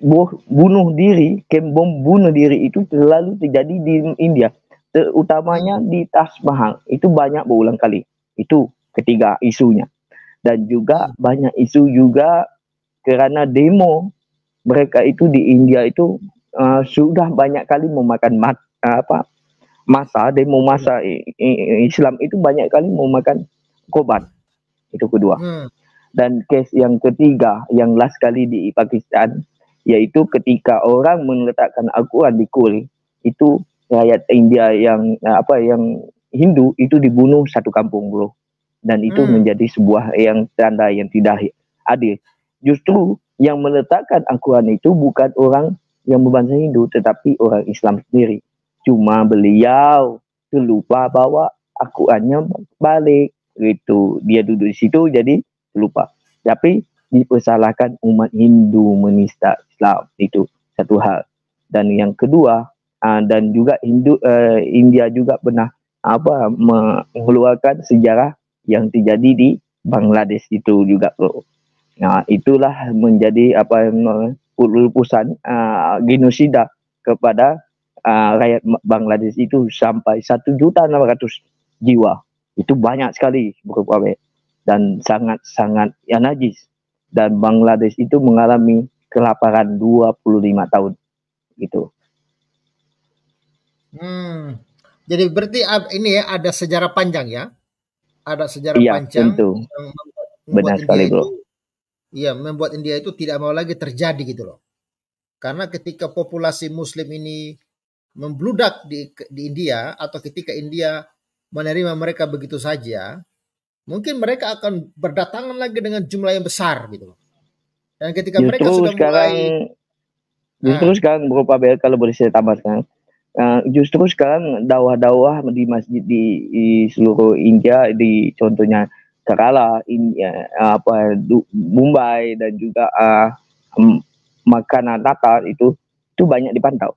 bom bunuh diri itu selalu terjadi di India, terutamanya di Taj Mahal. Itu banyak berulang kali. Itu ketiga isunya. Dan juga banyak isu juga kerana demo mereka itu di India itu sudah banyak kali memakan apa demo masa Islam itu banyak kali memakan korban. Itu kedua. Dan kes yang ketiga yang last kali di Pakistan, yaitu ketika orang meletakkan Al-Quran di kuil, itu rakyat India yang yang Hindu itu dibunuh satu kampung, bro. Dan itu menjadi sebuah yang tanda yang tidak adil. Justru yang meletakkan Al-Quran itu bukan orang yang berbangsa Hindu, tetapi orang Islam sendiri. Cuma beliau lupa bawa Al-Qurannya balik. Gitu. Dia duduk di situ jadi lupa. Tapi dipersalahkan umat Hindu menista Islam, itu satu hal. Dan yang kedua, dan juga India juga pernah mengeluarkan sejarah yang terjadi di Bangladesh itu juga, bro. Nah, itulah menjadi urusan genosida kepada rakyat Bangladesh itu sampai 1.600.000 jiwa. Itu banyak sekali, bro. Dan sangat-sangat najis. Dan Bangladesh itu mengalami kelaparan 25 tahun gitu. Jadi berarti ini ya ada sejarah panjang ya? Ada sejarah panjang tentu. Yang benar sekali, bro. Iya, membuat India itu tidak mau lagi terjadi gitu loh. Karena ketika populasi Muslim ini membludak di India, atau ketika India menerima mereka begitu saja, mungkin mereka akan berdatangan lagi dengan jumlah yang besar gitu. Dan ketika mereka sudah sekarang Bro Pabel, kalau boleh saya tambahkan, justru sekarang dakwah-dakwah di masjid di seluruh India, di contohnya Kerala, Mumbai, dan juga makanan Natal itu banyak dipantau,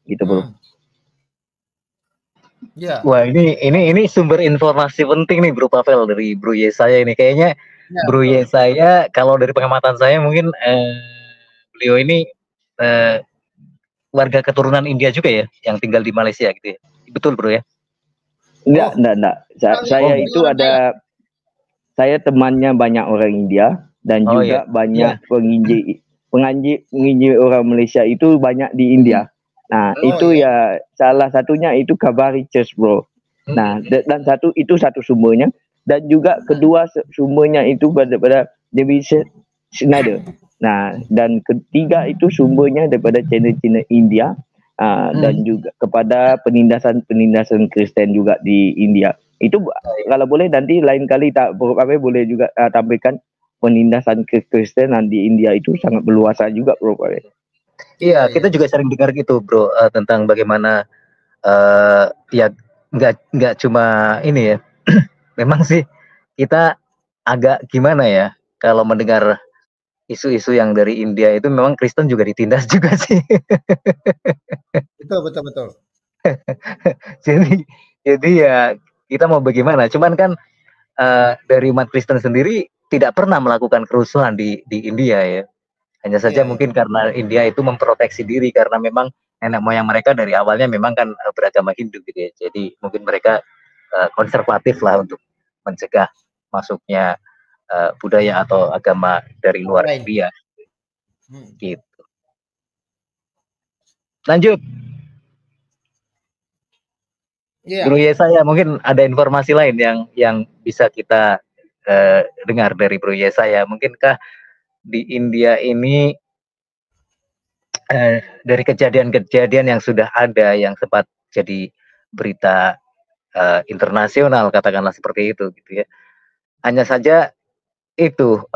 gitu, bro. Ya. Wah, ini sumber informasi penting nih, Bro Pavel, dari Bro Yesaya ini. Kayaknya Bro Yesaya, kalau dari pengamatan saya mungkin beliau ini warga keturunan India juga ya, yang tinggal di Malaysia gitu ya. Betul, Bro ya? Enggak. Saya itu saya temannya banyak orang India, dan juga banyak penginji orang Malaysia itu banyak di India. Nah, ya salah satunya itu Calvary Church, bro. Nah, dan satu sumbernya, dan juga kedua sumbernya itu pada David Schneider. Nah, dan ketiga itu sumbernya daripada channel India, dan juga kepada penindasan Kristen juga di India. Itu kalau boleh nanti lain kali boleh juga tampilkan penindasan Kristenan di India itu sangat berluasa juga, bro. Iya, kita juga sering dengar gitu, bro, tentang bagaimana ya nggak cuma ini ya. Memang sih kita agak gimana ya kalau mendengar isu-isu yang dari India itu, memang Kristen juga ditindas juga sih. Betul. jadi ya kita mau bagaimana? Cuman kan dari umat Kristen sendiri tidak pernah melakukan kerusuhan di India ya. Hanya saja mungkin karena India itu memproteksi diri, karena memang nenek moyang mereka dari awalnya memang kan beragama Hindu gitu ya. Jadi mungkin mereka konservatif lah untuk mencegah masuknya budaya atau agama dari luar India. Gitu. Lanjut. Bro Yesaya, mungkin ada informasi lain yang bisa kita dengar dari Bro Yesaya. Mungkinkah di India ini dari kejadian-kejadian yang sudah ada, yang sempat jadi berita internasional, katakanlah seperti itu gitu ya. Hanya saja itu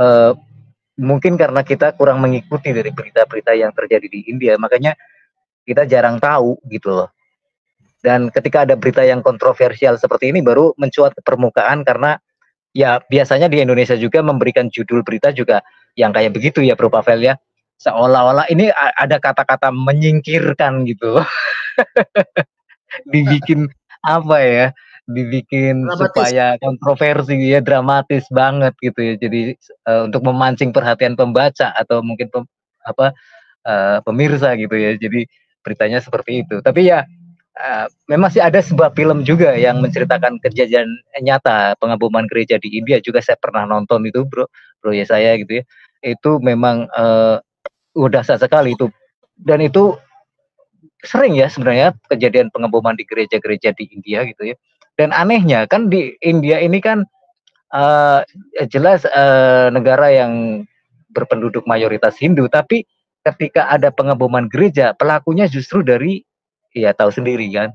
mungkin karena kita kurang mengikuti dari berita-berita yang terjadi di India, makanya kita jarang tahu gitu loh. Dan ketika ada berita yang kontroversial seperti ini baru mencuat ke permukaan, karena ya biasanya di Indonesia juga memberikan judul berita juga yang kayak begitu ya, Bro Pavel ya. Seolah-olah ini ada kata-kata menyingkirkan gitu. Dibikin dibikin dramatis, supaya kontroversi ya, dramatis banget gitu ya. Jadi untuk memancing perhatian pembaca atau mungkin pemirsa gitu ya. Jadi beritanya seperti itu. Tapi ya memang sih ada sebuah film juga yang menceritakan kejadian nyata pengeboman gereja di India, juga saya pernah nonton itu, bro ya saya gitu ya. Itu memang dahsyat sekali itu, dan itu sering ya sebenarnya kejadian pengeboman di gereja-gereja di India gitu ya. Dan anehnya kan di India ini kan jelas negara yang berpenduduk mayoritas Hindu, tapi ketika ada pengeboman gereja, pelakunya justru dari, ya tahu sendiri kan,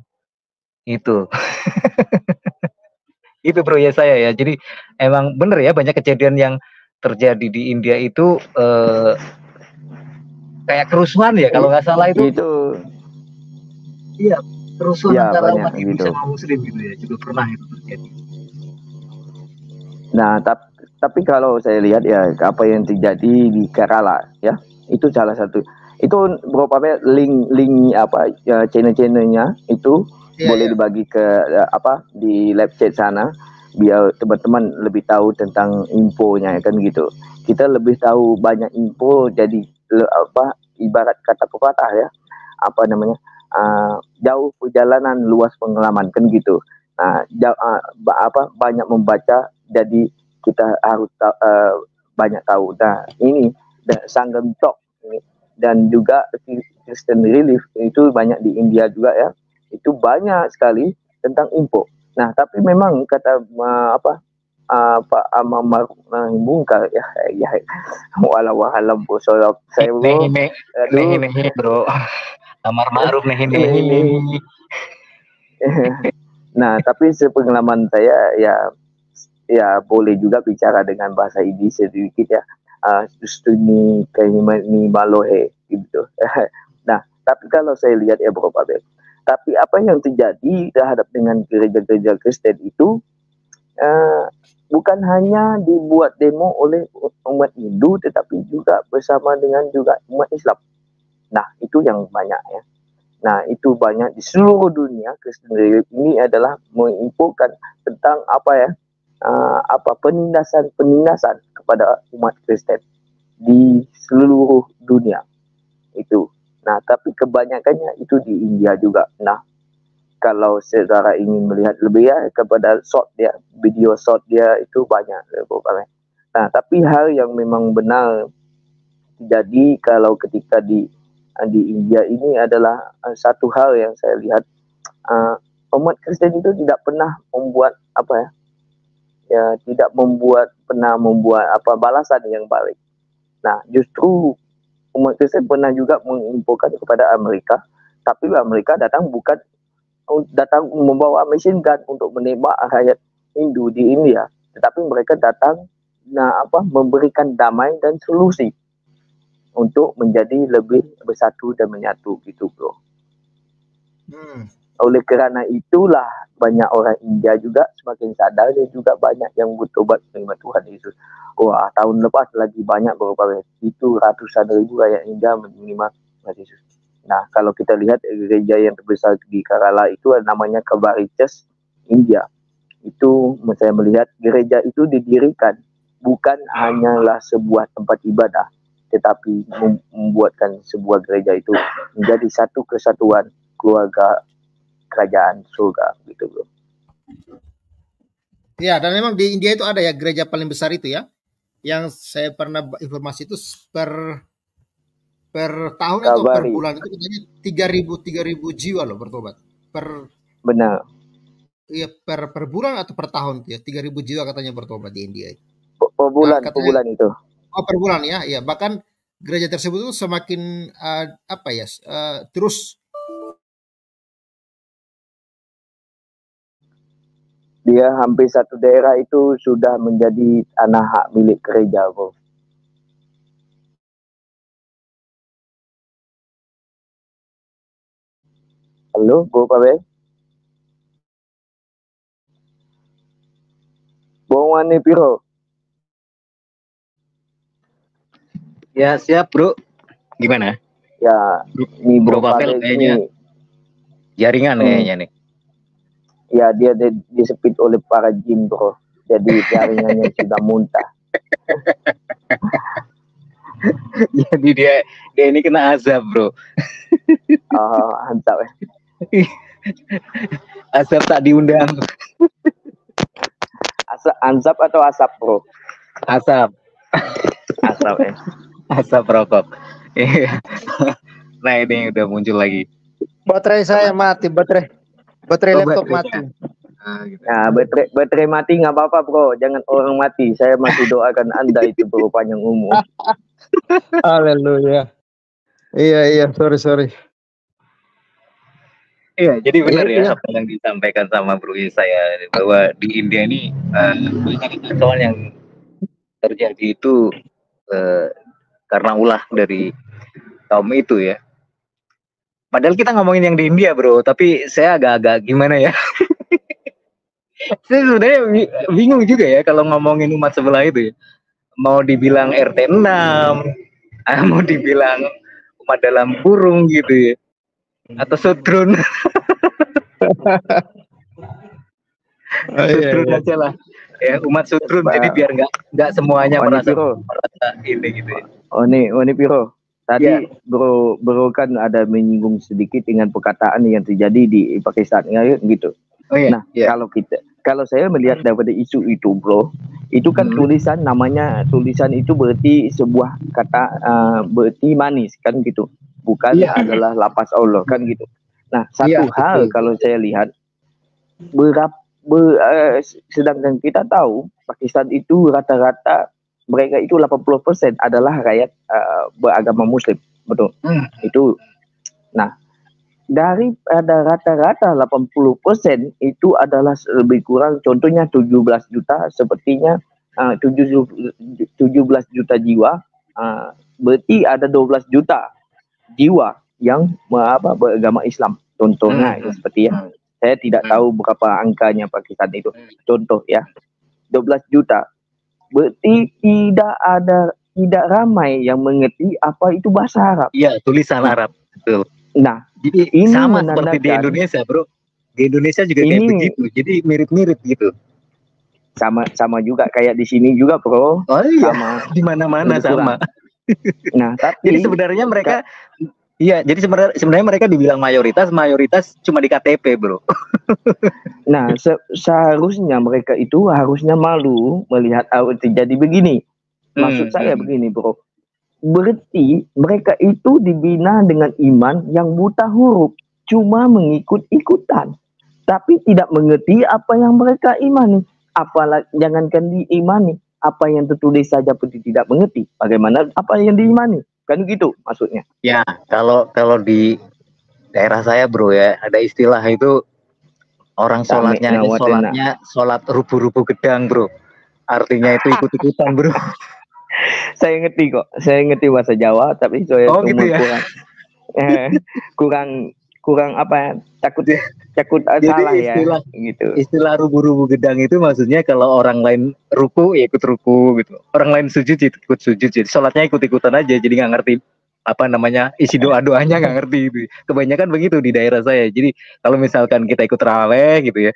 itu. Itu bro ya saya ya. Jadi emang bener ya banyak kejadian yang terjadi di India itu kayak kerusuhan ya kalau nggak salah itu. Iya, kerusuhan Ya, antara banyak umat Hindu gitu. sama Muslim gitu ya. Juga pernah itu terjadi. Nah, tapi kalau saya lihat ya apa yang terjadi di Kerala ya, itu salah satu. Itu Bro Pape link apa ya, channel-channelnya itu boleh dibagi ke di live chat sana biar teman-teman lebih tahu tentang infonya kan gitu. Kita lebih tahu banyak info jadi ibarat kata pepatah ya, apa namanya? Jauh perjalanan luas pengalaman kan gitu. Nah, banyak membaca jadi kita harus banyak tahu. Nah, ini Sangam Talk ini dan juga Christian Relief itu banyak di India juga ya. Itu banyak sekali tentang info. Nah, tapi memang kata Pak Amar Bungkar ya walau alam saya bro. Amar ma'ruf nih. Nah, tapi sepengalaman saya ya boleh juga bicara dengan bahasa Inggris sedikit ya. Sustuni ni malohe gitu. Nah, tapi kalau saya lihat ya Bro Pabe, tapi apa yang terjadi terhadap dengan gereja-gereja Kristen itu bukan hanya dibuat demo oleh umat Hindu, tetapi juga bersama dengan juga umat Islam. Nah, itu yang banyak ya. Nah, itu banyak di seluruh dunia. Kristen Relief ini adalah menginfokan tentang penindasan kepada umat Kristen di seluruh dunia itu. Nah, tapi kebanyakannya itu di India juga. Nah, kalau saudara ingin melihat lebih ya kepada video short dia itu banyak. Nah, tapi hal yang memang benar jadi kalau ketika di India ini adalah satu hal yang saya lihat umat Kristen itu tidak pernah membuat tidak pernah membuat balasan yang balik. Nah, justru umat Kristen pernah juga menginfokan kepada Amerika, tapi Amerika datang membawa mesin gun untuk menembak rakyat Hindu di India, tetapi mereka datang memberikan damai dan solusi untuk menjadi lebih bersatu dan menyatu gitu bro. Oleh kerana itulah banyak orang India juga semakin sadar dan juga banyak yang bertobat menerima Tuhan Yesus. Wah, tahun lepas lagi banyak beberapa itu ratusan ribu rakyat India menerima Tuhan Yesus. Nah, kalau kita lihat gereja yang terbesar di Kerala itu namanya Calvary Church India. Itu saya melihat gereja itu didirikan bukan hanyalah sebuah tempat ibadah, tetapi membuatkan sebuah gereja itu menjadi satu kesatuan keluarga kerajaan surga gitu bro. Ya, dan memang di India itu ada ya gereja paling besar itu ya. Yang saya pernah informasi itu per tahun atau per bulan itu katanya 3.000 jiwa loh bertobat. Benar. Iya, per bulan atau per tahun ya 3.000 jiwa katanya bertobat di India. Per bulan, per bulan itu. Oh, per bulan ya. Ya, bahkan gereja tersebut itu semakin terus dia hampir satu daerah itu sudah menjadi tanah hak milik gereja bro. Halo, Bro Pabe? Bawangane piro? Ya, siap, Bro. Gimana? Ya, ini Bro Pavel kayaknya jaringan kayaknya nih. Ya, dia disepit oleh para jin, bro. Jadi jaringannya sudah muntah. Jadi dia ini kena azab, bro. Azab. Azab tak diundang. Azab atau asap, bro? Asap. Asap ya. Asap rokok. Nah, ini udah muncul lagi. Baterai saya mati, baterai Oh, laptop baterainya. mati. Gitu. Nah, baterai mati nggak apa-apa bro, jangan orang mati. Saya masih doakan Anda itu bro panjang umur. Haleluya. Iya, sorry. Iya, jadi benar ya Iya. apa yang disampaikan sama Bro saya bahwa di India ini banyak kekacauan yang terjadi itu karena ulah dari kaum itu ya. Padahal kita ngomongin yang di India Bro, tapi saya agak-agak gimana ya? Saya sebenarnya bingung juga ya kalau ngomongin umat sebelah itu ya. Mau dibilang RT 6, mau dibilang umat dalam kurung gitu ya. Atau sudrun. Sudrun aja lah. Ya, umat sudrun. Jadi biar nggak semuanya merasa ini gitu ya. Oni Piro. Tadi bro kan ada menyinggung sedikit dengan perkataan yang terjadi di Pakistan gitu. Oh, iya. Nah, kalau saya melihat daripada isu itu bro, itu kan tulisan itu berarti sebuah kata berarti manis kan gitu, bukan adalah lapas Allah kan gitu. Nah, satu hal kalau saya lihat sedangkan kita tahu Pakistan itu rata-rata mereka itu 80% adalah rakyat beragama Muslim, betul. Itu. Nah, dari rata-rata 80% itu adalah lebih kurang contohnya 17 juta sepertinya 17 juta jiwa, berarti ada 12 juta jiwa yang beragama Islam contohnya seperti ya. Saya tidak tahu berapa angkanya Pakistan itu. Contoh ya. 12 juta. Berarti tidak ramai yang mengerti apa itu bahasa Arab. Iya, tulisan Arab. Betul. Nah, jadi ini sama seperti di Indonesia, Bro. Di Indonesia juga kayak begitu. Jadi mirip-mirip gitu. Sama juga kayak di sini juga, Bro. Oh iya, sama. Di mana-mana sama. Nah, tapi jadi sebenarnya mereka jadi sebenarnya mereka dibilang mayoritas cuma di KTP, Bro. Nah, seharusnya mereka itu harusnya malu melihat terjadi begini. Maksud saya begini, Bro. Berarti mereka itu dibina dengan iman yang buta huruf, cuma mengikut-ikutan, tapi tidak mengerti apa yang mereka imani. Apalagi jangankan diimani, apa yang tertulis saja pun tidak mengerti. Bagaimana apa yang diimani? Kan gitu maksudnya. Ya, kalau di daerah saya, Bro ya, ada istilah itu orang sholatnya sholat rubuh-rubuh gedang, Bro. Artinya itu ikut-ikutan, Bro. Saya ngerti kok, saya ngerti bahasa Jawa, tapi saya gitu ya? kurang apa takut salah istilah, ya gitu. Istilah rubuh-rubuh gedang itu maksudnya kalau orang lain ruku ya ikut ruku gitu, orang lain sujud ikut sujud, jadi sholatnya ikut-ikutan aja, jadi nggak ngerti apa namanya isi doanya nggak ngerti gitu. Kebanyakan begitu di daerah saya. Jadi kalau misalkan kita ikut raweh gitu ya,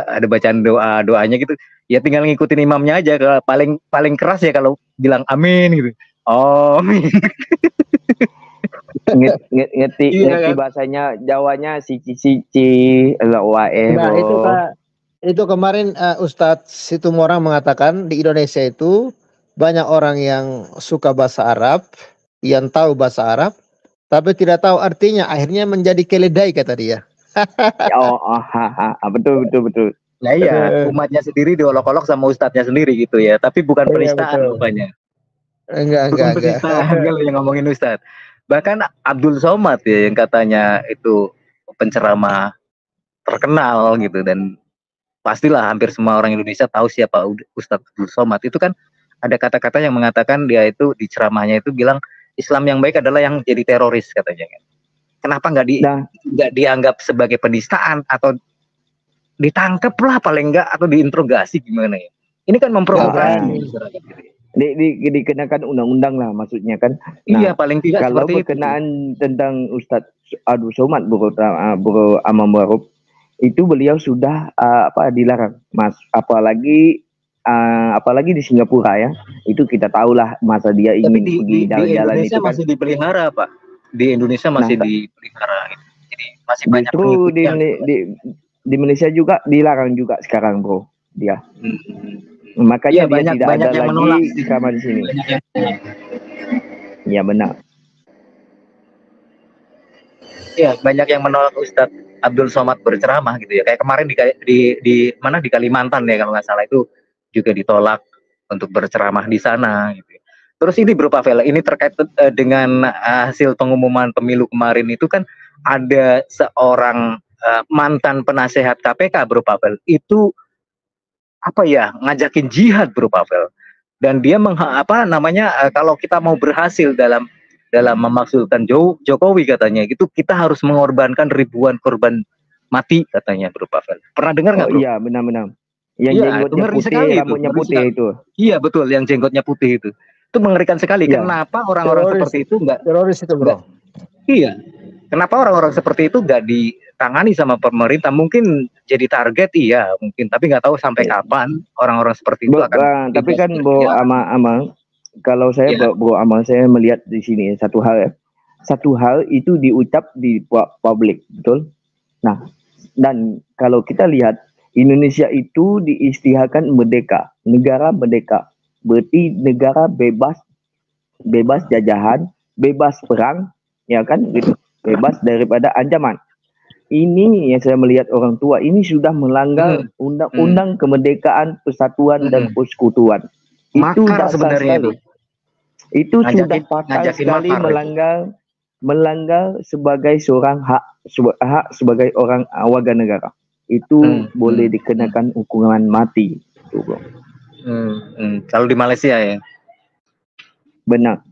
ada bacaan doanya gitu, ya tinggal ngikutin imamnya aja. Paling keras ya kalau bilang amin gitu. Amin. ngerti kan? Bahasanya Jawanya sici wae. Nah, itu kemarin Ustadz Situmorang mengatakan di Indonesia itu banyak orang yang suka bahasa Arab, yang tahu bahasa Arab, tapi tidak tahu artinya, akhirnya menjadi keledai kata dia. Betul. Nah iya, umatnya sendiri diolok-olok sama ustadznya sendiri gitu ya, tapi bukan penistaan rupanya. Enggak. Penistaan kalau yang ngomongin ustadz. Bahkan Abdul Somad ya yang katanya itu penceramah terkenal gitu, dan pastilah hampir semua orang Indonesia tahu siapa Ustadz Abdul Somad. Itu kan ada kata-kata yang mengatakan dia itu di ceramahnya itu bilang Islam yang baik adalah yang jadi teroris katanya kan. Kenapa nggak dianggap sebagai penistaan atau ditangkap lah paling enggak, atau diinterogasi gimana ya? Ini kan memprovokasi masyarakat gitu. Dikenakan undang-undang lah maksudnya kan. Iya, paling tidak kalau berkenaan tentang Ustadz Abdul Somad Bro Amam Barub, itu beliau sudah dilarang Mas, apalagi di Singapura ya, itu kita tahulah masa dia ingin pergi jalan-jalan itu kan. Masih dipelihara Pak, di Indonesia masih dipelihara gitu. Jadi masih banyak di Malaysia juga dilarang juga sekarang Bro dia. Makanya dia tidak ada lagi kamar di sini. Iya benar. ya banyak yang menolak Ustadz Abdul Somad berceramah gitu ya. Kayak kemarin di mana di Kalimantan ya kalau nggak salah itu juga ditolak untuk berceramah di sana gitu. Terus ini Bro Pavel, ini terkait dengan hasil pengumuman pemilu kemarin itu kan ada seorang mantan penasehat KPK Bro Pavel itu apa ya ngajakin jihad Bro Pavel, dan dia kalau kita mau berhasil dalam memakzulkan Jokowi katanya gitu kita harus mengorbankan ribuan korban mati katanya Bro Pavel. Pernah dengar nggak Bro? Iya benar-benar. Yang Iya, jenggotnya putih, rambutnya putih itu. Iya betul, yang jenggotnya putih itu. Itu mengerikan sekali. Iya. Kenapa orang-orang seperti itu nggak Teroris itu Bro. Iya. Kenapa orang-orang seperti itu nggak ditangani sama pemerintah? Mungkin jadi target iya, mungkin. Tapi nggak tahu sampai kapan orang-orang seperti itu akan. Tapi kan Bro Amal, kalau saya Bro Amal, saya melihat di sini satu hal ya. Satu hal itu diucap di publik, betul? Nah, dan kalau kita lihat Indonesia itu diistiharkan merdeka, negara merdeka. Berarti negara bebas jajahan, bebas perang, ya kan gitu. Bebas daripada ancaman. Ini yang saya melihat orang tua ini sudah melanggar undang-undang kemerdekaan, persatuan dan persekutuan. Itu makar sebenarnya sekali. Itu sudah fatal sekali melanggar sebagai seorang hak sebagai orang warga negara. Itu boleh dikenakan hukuman mati. Kalau di Malaysia ya.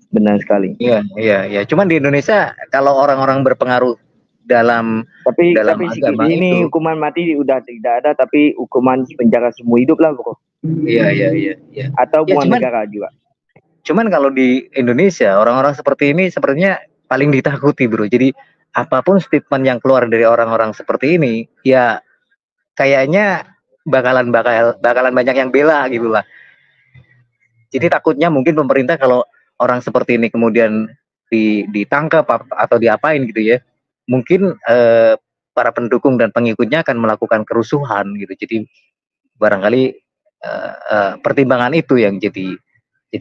Benar sekali. Iya. Cuman di Indonesia kalau orang-orang berpengaruh dalam agama ini itu, hukuman mati udah tidak ada, tapi hukuman penjara seumur hidup lah Bro. Iya. Atau buang negara juga. Cuman kalau di Indonesia orang-orang seperti ini sepertinya paling ditakuti Bro. Jadi apapun statement yang keluar dari orang-orang seperti ini, ya kayaknya bakalan banyak yang bela gitulah. Jadi takutnya mungkin pemerintah kalau orang seperti ini kemudian ditangkap atau diapain gitu ya, mungkin para pendukung dan pengikutnya akan melakukan kerusuhan gitu. Jadi barangkali pertimbangan itu yang jadi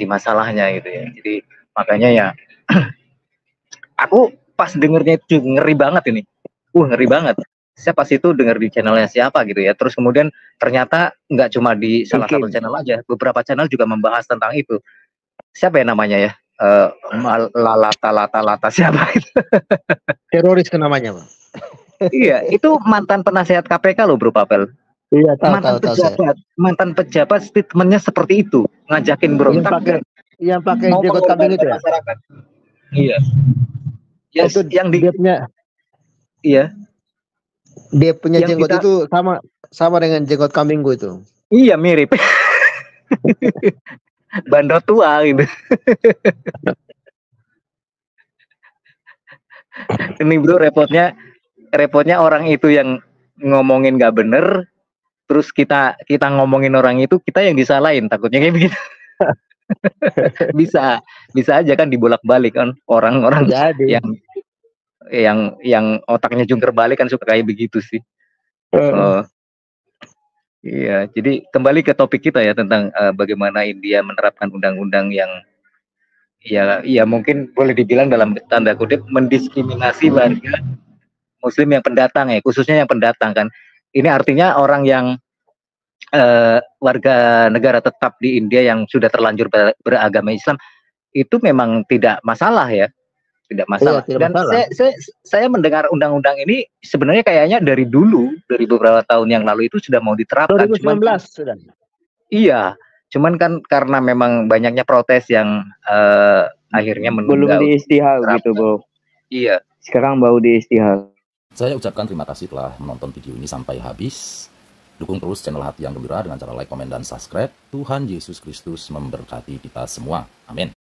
masalahnya gitu ya. Jadi makanya ya aku pas dengernya itu ngeri banget ini. Ngeri banget. Saya pas itu dengar di channelnya siapa gitu ya. Terus kemudian ternyata nggak cuma di salah satu channel aja, beberapa channel juga membahas tentang itu. Siapa ya namanya ya? Lata siapa itu? Teroris kan namanya Bang. Iya, itu mantan penasehat KPK loh Bro Pavel. Iya, tahu. Mantan pejabat statementnya seperti itu, ngajakin berontak. Yang pakai jenggot kambing itu ya? Iya. Yes, itu yang dia punya. Iya. Dia punya jenggot itu sama dengan jenggot kambingku itu. Iya, mirip. Bandot tua gitu. Ini Bro repotnya orang itu yang ngomongin nggak bener, terus kita ngomongin orang itu, kita yang disalahin, takutnya kayak begitu. bisa aja kan dibolak-balik kan orang-orang yang otaknya jungkir balik kan suka kayak begitu sih. Iya, jadi kembali ke topik kita ya tentang bagaimana India menerapkan undang-undang yang ya mungkin boleh dibilang dalam tanda kutip mendiskriminasi warga Muslim yang pendatang ya, khususnya yang pendatang kan. Ini artinya orang yang warga negara tetap di India yang sudah terlanjur beragama Islam itu memang tidak masalah ya. Tidak masalah. Iya, dan saya mendengar undang-undang ini sebenarnya kayaknya dari beberapa tahun yang lalu itu sudah mau diterapkan. 2019 sudah. Iya, cuman kan karena memang banyaknya protes yang akhirnya belum diistihar gitu Bro. Iya. Sekarang baru diistihar. Saya ucapkan terima kasih telah menonton video ini sampai habis. Dukung terus channel Hati yang Gembira dengan cara like, komen, dan subscribe. Tuhan Yesus Kristus memberkati kita semua. Amin.